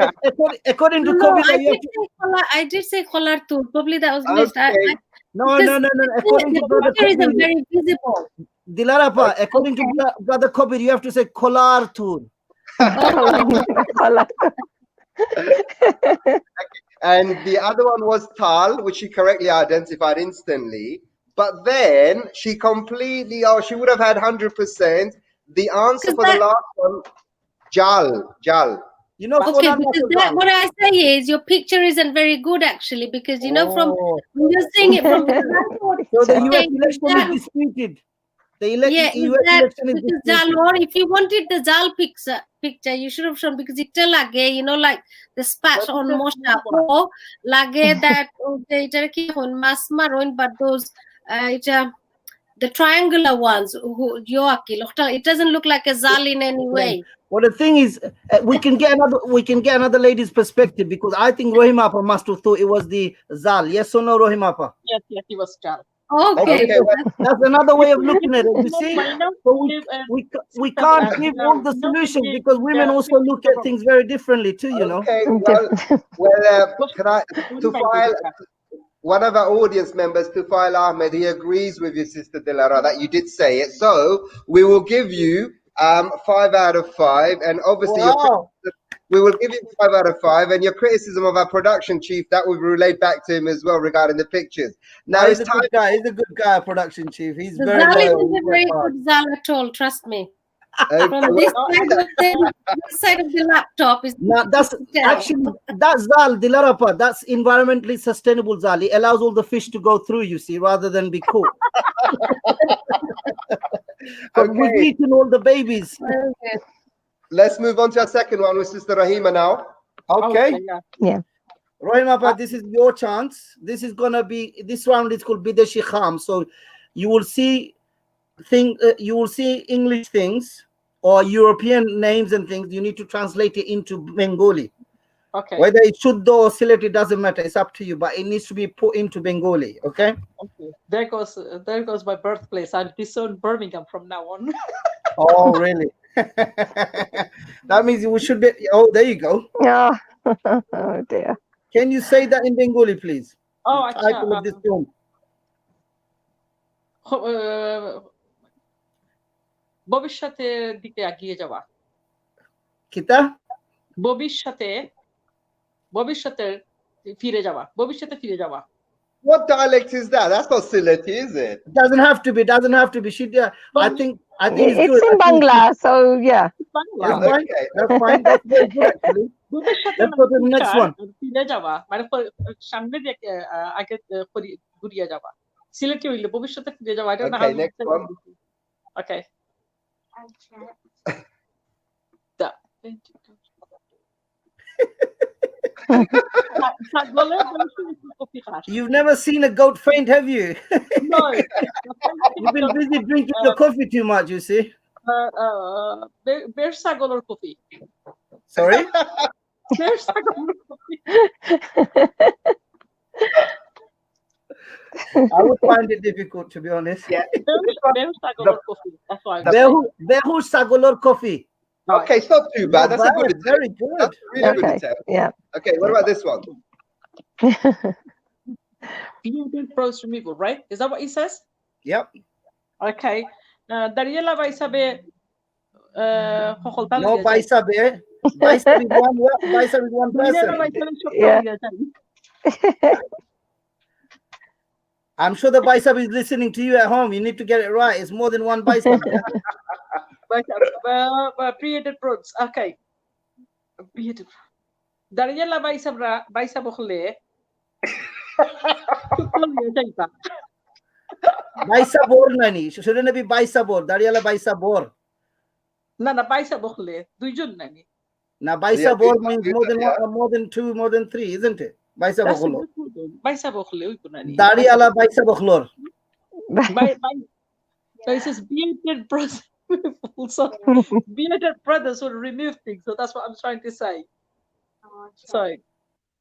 [SPEAKER 1] According to
[SPEAKER 4] No,
[SPEAKER 1] Kabir bhai,
[SPEAKER 4] I did say Kolar Tour. Probably that was missed.
[SPEAKER 2] Okay.
[SPEAKER 1] no. According to brother
[SPEAKER 4] The picture isn't
[SPEAKER 1] Kabir,
[SPEAKER 4] very visible.
[SPEAKER 1] Dilara Appa, according to brother Kabir, you have to say Kolar Tour.
[SPEAKER 2] And the other one was Tal, which she correctly identified instantly. But then she completely, she would have had 100%. The answer for the last one, Jal.
[SPEAKER 1] You know,
[SPEAKER 4] Okay,
[SPEAKER 1] Fulan
[SPEAKER 4] because
[SPEAKER 1] was a
[SPEAKER 4] that,
[SPEAKER 1] Zal.
[SPEAKER 4] what I say is your picture isn't very good actually, because you know from
[SPEAKER 1] Oh,
[SPEAKER 4] when you're seeing it from
[SPEAKER 1] so the US
[SPEAKER 4] saying, is
[SPEAKER 1] election is
[SPEAKER 4] that,
[SPEAKER 1] disputed. The
[SPEAKER 4] yeah, is
[SPEAKER 1] US
[SPEAKER 4] that
[SPEAKER 1] election is
[SPEAKER 4] because Zal,
[SPEAKER 1] disputed.
[SPEAKER 4] or if you wanted the Zal picture, you should have shown, because it lage, you know, like the spat on Mosha, or lage that masmaron, but those the triangular ones, it doesn't look like a Zal in any way.
[SPEAKER 1] Well, the thing is, we can get another lady's perspective, because I think Rohimapa must have thought it was the Zal. Yes or no, Rohimapa?
[SPEAKER 6] Yes, he was Zal.
[SPEAKER 4] Okay.
[SPEAKER 2] Okay, well,
[SPEAKER 1] That's another way of looking at it. You see, so we can't give all the solutions, because women also look at things very differently too. You know.
[SPEAKER 2] okay, can I to file one of our audience members, Tufail Ahmed, he agrees with your sister Dilara that you did say it. So we will give you 5 out of 5, and obviously we will give you 5 out of 5, and your criticism of our production chief, that will be relayed back to him as well regarding the pictures. Now
[SPEAKER 1] he's
[SPEAKER 2] it's
[SPEAKER 1] a
[SPEAKER 2] time.
[SPEAKER 1] good guy. He's a good guy, production chief. He's
[SPEAKER 4] The
[SPEAKER 1] very
[SPEAKER 4] Zal
[SPEAKER 1] loyal.
[SPEAKER 4] isn't a very good Zal at all, trust me. From this side of the laptop is
[SPEAKER 1] Now that's actually that's Zal Dilarapa. That's environmentally sustainable Zal. It allows all the fish to go through, you see, rather than be caught. We've eaten all the babies.
[SPEAKER 4] Okay.
[SPEAKER 2] Let's move on to our second one with Sister Rahima now.
[SPEAKER 1] Okay.
[SPEAKER 3] Yeah.
[SPEAKER 1] Rahima, this is your chance. This round is called Bideshi Kham. So you will see English things or European names and things. You need to translate it into Bengali.
[SPEAKER 6] Okay.
[SPEAKER 1] Whether it's Shuddha or Sylhet, it doesn't matter. It's up to you, but it needs to be put into Bengali. Okay.
[SPEAKER 6] Okay. There goes my birthplace. I'll disown Birmingham from now on.
[SPEAKER 1] Oh, really? That means we should be. Oh, there you go.
[SPEAKER 3] Oh, oh dear.
[SPEAKER 1] Can you say that in Bengali, please?
[SPEAKER 6] Oh,
[SPEAKER 1] The title of this film.
[SPEAKER 6] ভবিষ্যতের দিকে এগিয়ে যাওয়া
[SPEAKER 1] Kita?
[SPEAKER 6] ভবিষ্যতে ফিরে যাওয়া
[SPEAKER 2] What dialect is that? That's not Sylheti, is it?
[SPEAKER 1] It doesn't have to be. I think it's good.
[SPEAKER 3] in Bangla, so yeah.
[SPEAKER 1] That's fine. That's fine. That's very good, actually. Let's go to the next one.
[SPEAKER 6] ফিরে যাওয়া মানে সামনে দিকে আগে ঘুরিয়ে যাওয়া সিলেটে হইলে ভবিষ্যতে ফিরে যাওয়া এটা না
[SPEAKER 2] Okay, next one.
[SPEAKER 6] Okay.
[SPEAKER 1] You've never seen a goat faint, have you?
[SPEAKER 6] No.
[SPEAKER 1] You've been busy drinking your coffee too much, you see.
[SPEAKER 6] Bear sagolor coffee.
[SPEAKER 1] Sorry?
[SPEAKER 6] Bear sagolor coffee.
[SPEAKER 1] I would find it difficult, to be honest.
[SPEAKER 2] Yeah.
[SPEAKER 6] Bear sagolor coffee. That's why.
[SPEAKER 1] Behu Sagolor coffee.
[SPEAKER 2] Okay, it's not too bad. That's a good attempt.
[SPEAKER 1] Very good.
[SPEAKER 2] That's a really good
[SPEAKER 3] Okay.
[SPEAKER 2] attempt.
[SPEAKER 3] Yeah.
[SPEAKER 2] Okay, what about this one?
[SPEAKER 6] Bearded prose removal, right? Is that what he says?
[SPEAKER 1] Yep.
[SPEAKER 6] Okay. Dariela Baisabe.
[SPEAKER 1] No, Baisabe. Baisabe is one person.
[SPEAKER 3] Yeah.
[SPEAKER 1] I'm sure the Baisabe is listening to you at home. You need to get it right. It's more than one Baisabe.
[SPEAKER 6] Bearded prose. Okay. Bearded. Dariela Baisabokle.
[SPEAKER 1] Baisabor nani. Shouldn't it be Baisabor? Dariala Baisabor.
[SPEAKER 6] না Baisabokle. দুইজন নানি.
[SPEAKER 1] Now Baisabor means more than two, more than three, isn't it? Baisaboklo.
[SPEAKER 6] Baisabokle ওই নানি.
[SPEAKER 1] Dariala Baisaboklor.
[SPEAKER 6] So it says bearded brothers. So bearded brothers will remove things. So that's what I'm trying to say. So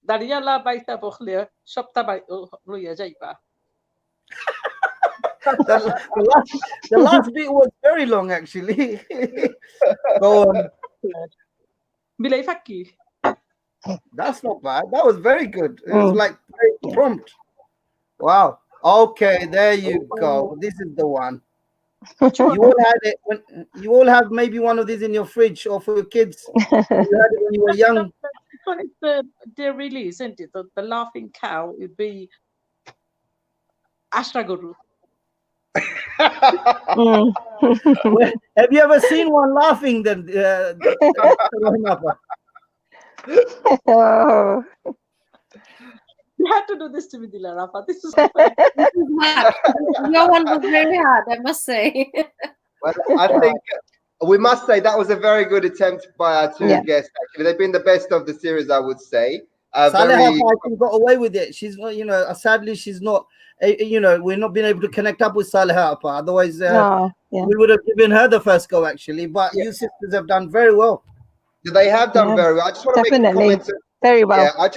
[SPEAKER 6] Dariala Baisabokle shopta Ruya Jaiba.
[SPEAKER 1] The last bit was very long, actually. Go on.
[SPEAKER 6] Bilay Fakki.
[SPEAKER 1] That's not bad. That was very good. It was like very prompt. Wow. Okay, there you go. This is the one. You all had it. You all have maybe one of these in your fridge or for your kids. You had it when you were young.
[SPEAKER 6] This one is the release, isn't it? The laughing cow would be Ashraguru.
[SPEAKER 1] Have you ever seen one laughing? Then
[SPEAKER 3] Oh.
[SPEAKER 6] You had to do this to me, Dilara. This is hard.
[SPEAKER 4] Your one was very hard, I must say.
[SPEAKER 2] Well, I think we must say that was a very good attempt by our two
[SPEAKER 3] Yeah.
[SPEAKER 2] guests. Actually, they've been the best of the series, I would say.
[SPEAKER 1] Saleha,
[SPEAKER 2] Very.
[SPEAKER 1] I think, got away with it. She's not, sadly, she's not, we're not being able to connect up with Saleha. Otherwise,
[SPEAKER 3] Oh, yeah.
[SPEAKER 1] we would have given her the first go, actually. But
[SPEAKER 2] Yeah.
[SPEAKER 1] you sisters have done very well.
[SPEAKER 2] They have done
[SPEAKER 3] Yeah,
[SPEAKER 2] very well. I just want to make a
[SPEAKER 3] definitely.
[SPEAKER 2] comment.
[SPEAKER 3] Very well.
[SPEAKER 2] Yeah, I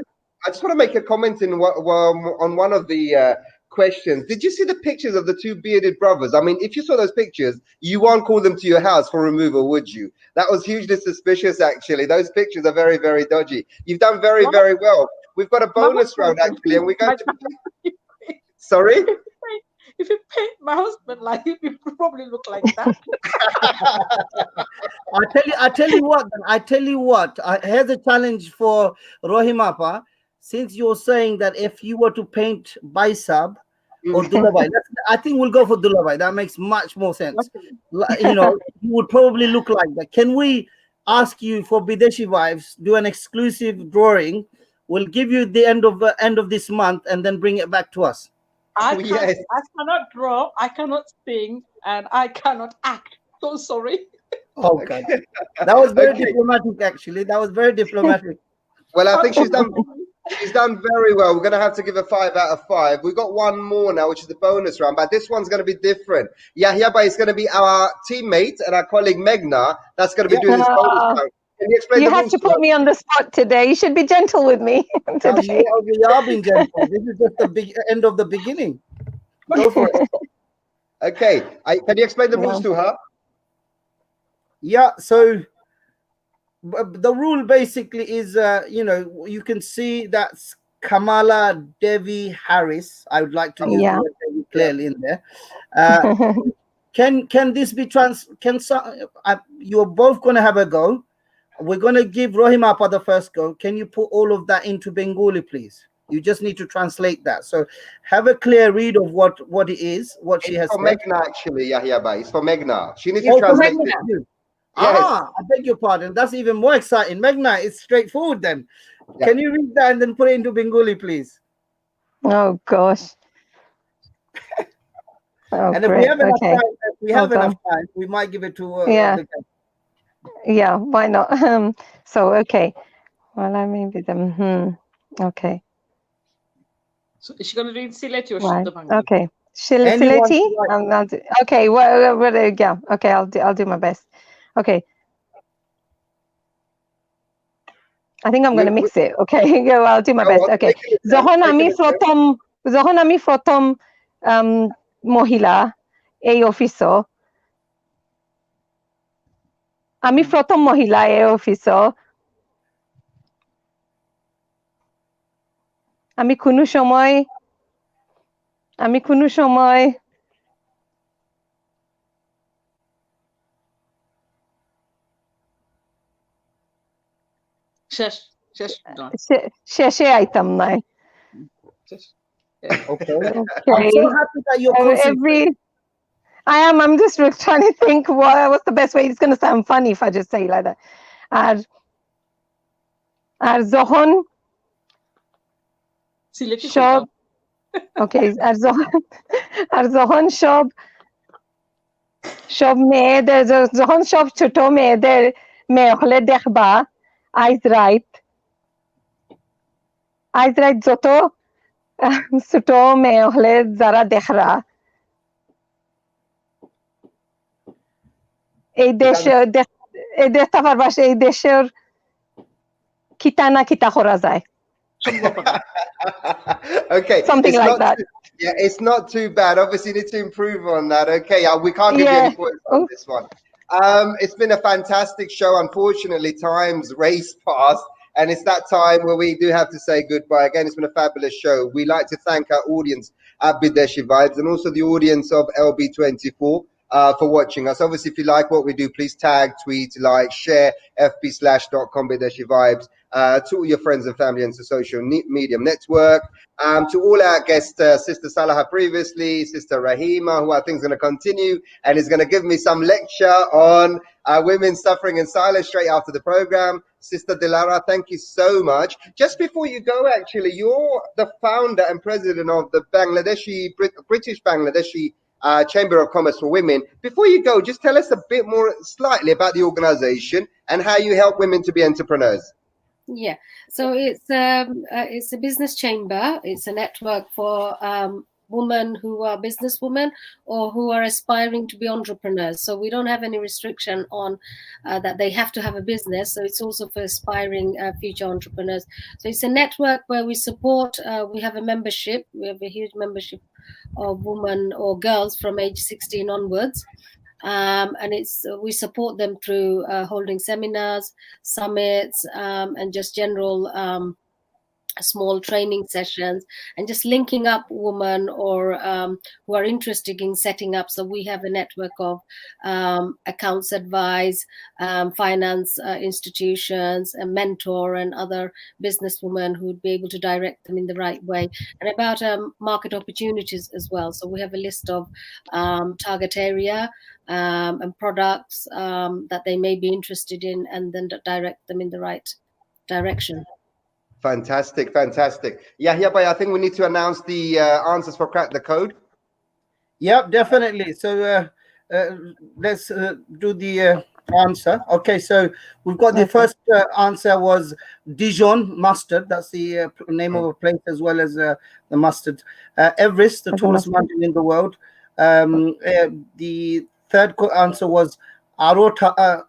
[SPEAKER 2] just want to make a comment on one of the questions. Did you see the pictures of the two bearded brothers? I mean, if you saw those pictures, you won't call them to your house for removal, would you? That was hugely suspicious, actually. Those pictures are very, very dodgy. You've done very, very well. We've got a bonus round, actually, and we're going to... Sorry?
[SPEAKER 6] If you paint my husband like him, you probably look like that.
[SPEAKER 1] I tell you what. Here's a challenge for Rahima, Pa. Since you're saying that if you were to paint Baisab or Dulabai, I think we'll go for Dulabai. That makes much more sense. You would probably look like that. Can we ask you for Bideshi Wives, do an exclusive drawing? We'll give you the end of this month and then bring it back to us.
[SPEAKER 6] I cannot draw, I cannot sing, and I cannot act. So sorry.
[SPEAKER 1] Okay. That was very diplomatic, actually. That was very diplomatic.
[SPEAKER 2] Well, I think she's done very well. We're going to have to give a 5 out of 5. We've got one more now, which is the bonus round, but this one's going to be different. Yahya is going to be our teammate and our colleague Megna. That's going to be doing this bonus round. Can you explain
[SPEAKER 3] You
[SPEAKER 2] the
[SPEAKER 3] have
[SPEAKER 2] rules
[SPEAKER 3] to put me on the spot today. You should be gentle with me today.
[SPEAKER 1] We are being gentle. This is just the end of the beginning. Go for it.
[SPEAKER 2] Okay. Can you explain the rules to her?
[SPEAKER 1] Yeah. So the rule basically is, you can see that's Kamala Devi Harris. I would like to use the word Devi clearly in there. Can this be you're both going to have a go. We're going to give Rahima the first go. Can you put all of that into Bengali, please? You just need to translate that. So have a clear read of what it is, what she has
[SPEAKER 2] said. It's for Megna, actually, Yahya. It's for Megna. She needs to translate it.
[SPEAKER 1] Yes.
[SPEAKER 2] I
[SPEAKER 1] beg your pardon. That's even more exciting. Megna, it's straightforward then.
[SPEAKER 2] Yeah.
[SPEAKER 1] Can you read that and then put it into Bengali, please?
[SPEAKER 3] Oh, gosh. Oh,
[SPEAKER 1] and if we have enough time, we might give it to the guy.
[SPEAKER 3] Yeah, why not? So, okay. Well, I mean with them. Okay.
[SPEAKER 6] So is she going to read Sileti or
[SPEAKER 3] Right.
[SPEAKER 6] Shudda
[SPEAKER 3] Okay. Sileti? Okay. Well, yeah. Okay, I'll do my best. Okay. I think I'm going to mix it. Okay. Yeah, I'll do my best. Okay. Zohon আমি প্রথম মহিলা এই অফিসও আমি প্রথম মহিলা এই অফিসও আমি কোনো সময় শেষে আইতাম না
[SPEAKER 1] Okay. I'm so happy that you're
[SPEAKER 3] I'm just trying to think what's the best way. It's going to sound funny if I just say it like that. আর যখন সব okay আর যখন সব মেয়েদের যখন সব ছোট মেয়েদের মেয়ে হলে দেখবা আইজ রাইট যত ছোট মেয়ে হলে যারা দেখরা এই দেখতে পারবা এই দেশের কিতা না কিতা করা যায়.
[SPEAKER 2] Okay,
[SPEAKER 3] something like that.
[SPEAKER 2] Yeah, it's not too bad. Obviously, you need to improve on that. Okay, we can't give you any points on this one. It's been a fantastic show. Unfortunately, time's raced past, and it's that time where we do have to say goodbye. Again, it's been a fabulous show. We like to thank our audience at Bideshi Vibes and also the audience of LB24. for watching us. Obviously, if you like what we do, please tag, tweet, like, share, fb/.com Bideshi Vibes to all your friends and family and to social media network. To all our guests, Sister Saleha previously, Sister Rahima, who I think is going to continue and is going to give me some lecture on women suffering in silence straight after the program. Sister Dilara, thank you so much. Just before you go, actually, you're the founder and president of the British Bangladeshi Chamber of Commerce for Women. Before you go, just tell us a bit more slightly about the organization and how you help women to be entrepreneurs.
[SPEAKER 4] Yeah, so it's a business chamber. It's a network for women who are businesswomen or who are aspiring to be entrepreneurs. So we don't have any restriction on that they have to have a business. So it's also for aspiring future entrepreneurs. So it's a network where we support. We have a membership. We have a huge membership of women or girls from age 16 onwards. And we support them through holding seminars, summits, and just general small training sessions, and just linking up women or who are interested in setting up. So we have a network of accounts advice, finance institutions, a mentor, and other businesswomen who would be able to direct them in the right way, and about market opportunities as well. So we have a list of target area and products that they may be interested in, and then direct them in the right direction.
[SPEAKER 2] Fantastic, fantastic. Yeah, but I think we need to announce the answers for Crack the Code.
[SPEAKER 1] Yep, definitely. So let's do the answer. Okay, so we've got the first answer was Dijon mustard. That's the name of a place as well as the mustard. Everest, the tallest mountain in the world. The third answer was Aorta.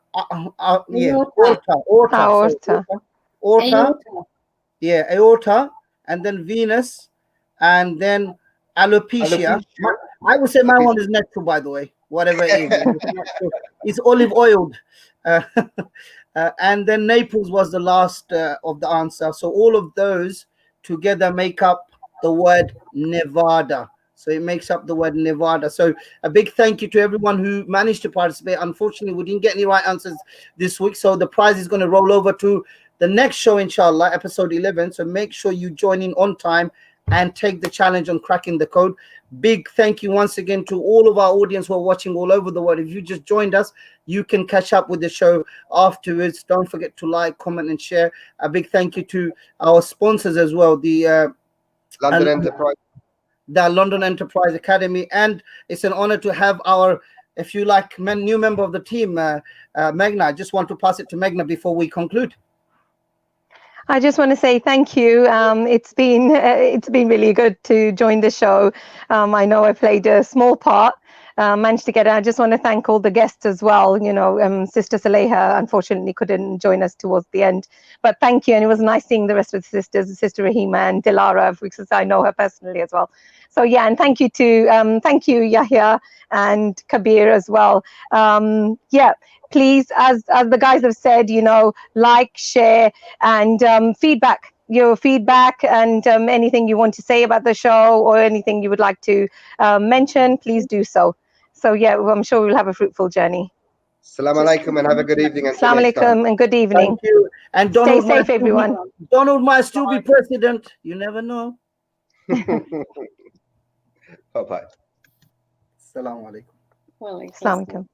[SPEAKER 1] Aorta. Yeah, aorta, and then Venus, and then alopecia. I would say my one is natural, by the way, whatever it is. It's olive oiled. And then Naples was the last of the answer. So all of those together make up the word Nevada. So it makes up the word Nevada. So a big thank you to everyone who managed to participate. Unfortunately, we didn't get any right answers this week. So the prize is going to roll over to the next show, inshallah, episode 11. So make sure you join in on time and take the challenge on cracking the code. Big thank you once again to all of our audience who are watching all over the world. If you just joined us, you can catch up with the show afterwards. Don't forget to like, comment, and share. A big thank you to our sponsors as well, the London Enterprise Academy. And it's an honor to have our, if you like, new member of the team, Meghna. I just want to pass it to Meghna before we conclude.
[SPEAKER 3] I just want to say thank you. It's been really good to join the show. I know I played a small part, managed to get it. I just want to thank all the guests as well. You know, Sister Saleha unfortunately couldn't join us towards the end, but thank you. And it was nice seeing the rest of the sisters, Sister Rahima and Dilara, because I know her personally as well. So yeah, and thank you Yahya and Kabir as well. Yeah. Please, as the guys have said, you know, like, share, and feedback. Your feedback and anything you want to say about the show or anything you would like to mention, please do so. So yeah, I'm sure we'll have a fruitful journey.
[SPEAKER 2] Assalamu alaikum and have a good evening.
[SPEAKER 3] Assalamu alaikum and good evening.
[SPEAKER 1] Thank you. And
[SPEAKER 3] stay safe, everyone.
[SPEAKER 1] Donald might still be president. You never know.
[SPEAKER 2] Bye-bye.
[SPEAKER 1] Assalamu alaikum.
[SPEAKER 3] Assalamu alaikum.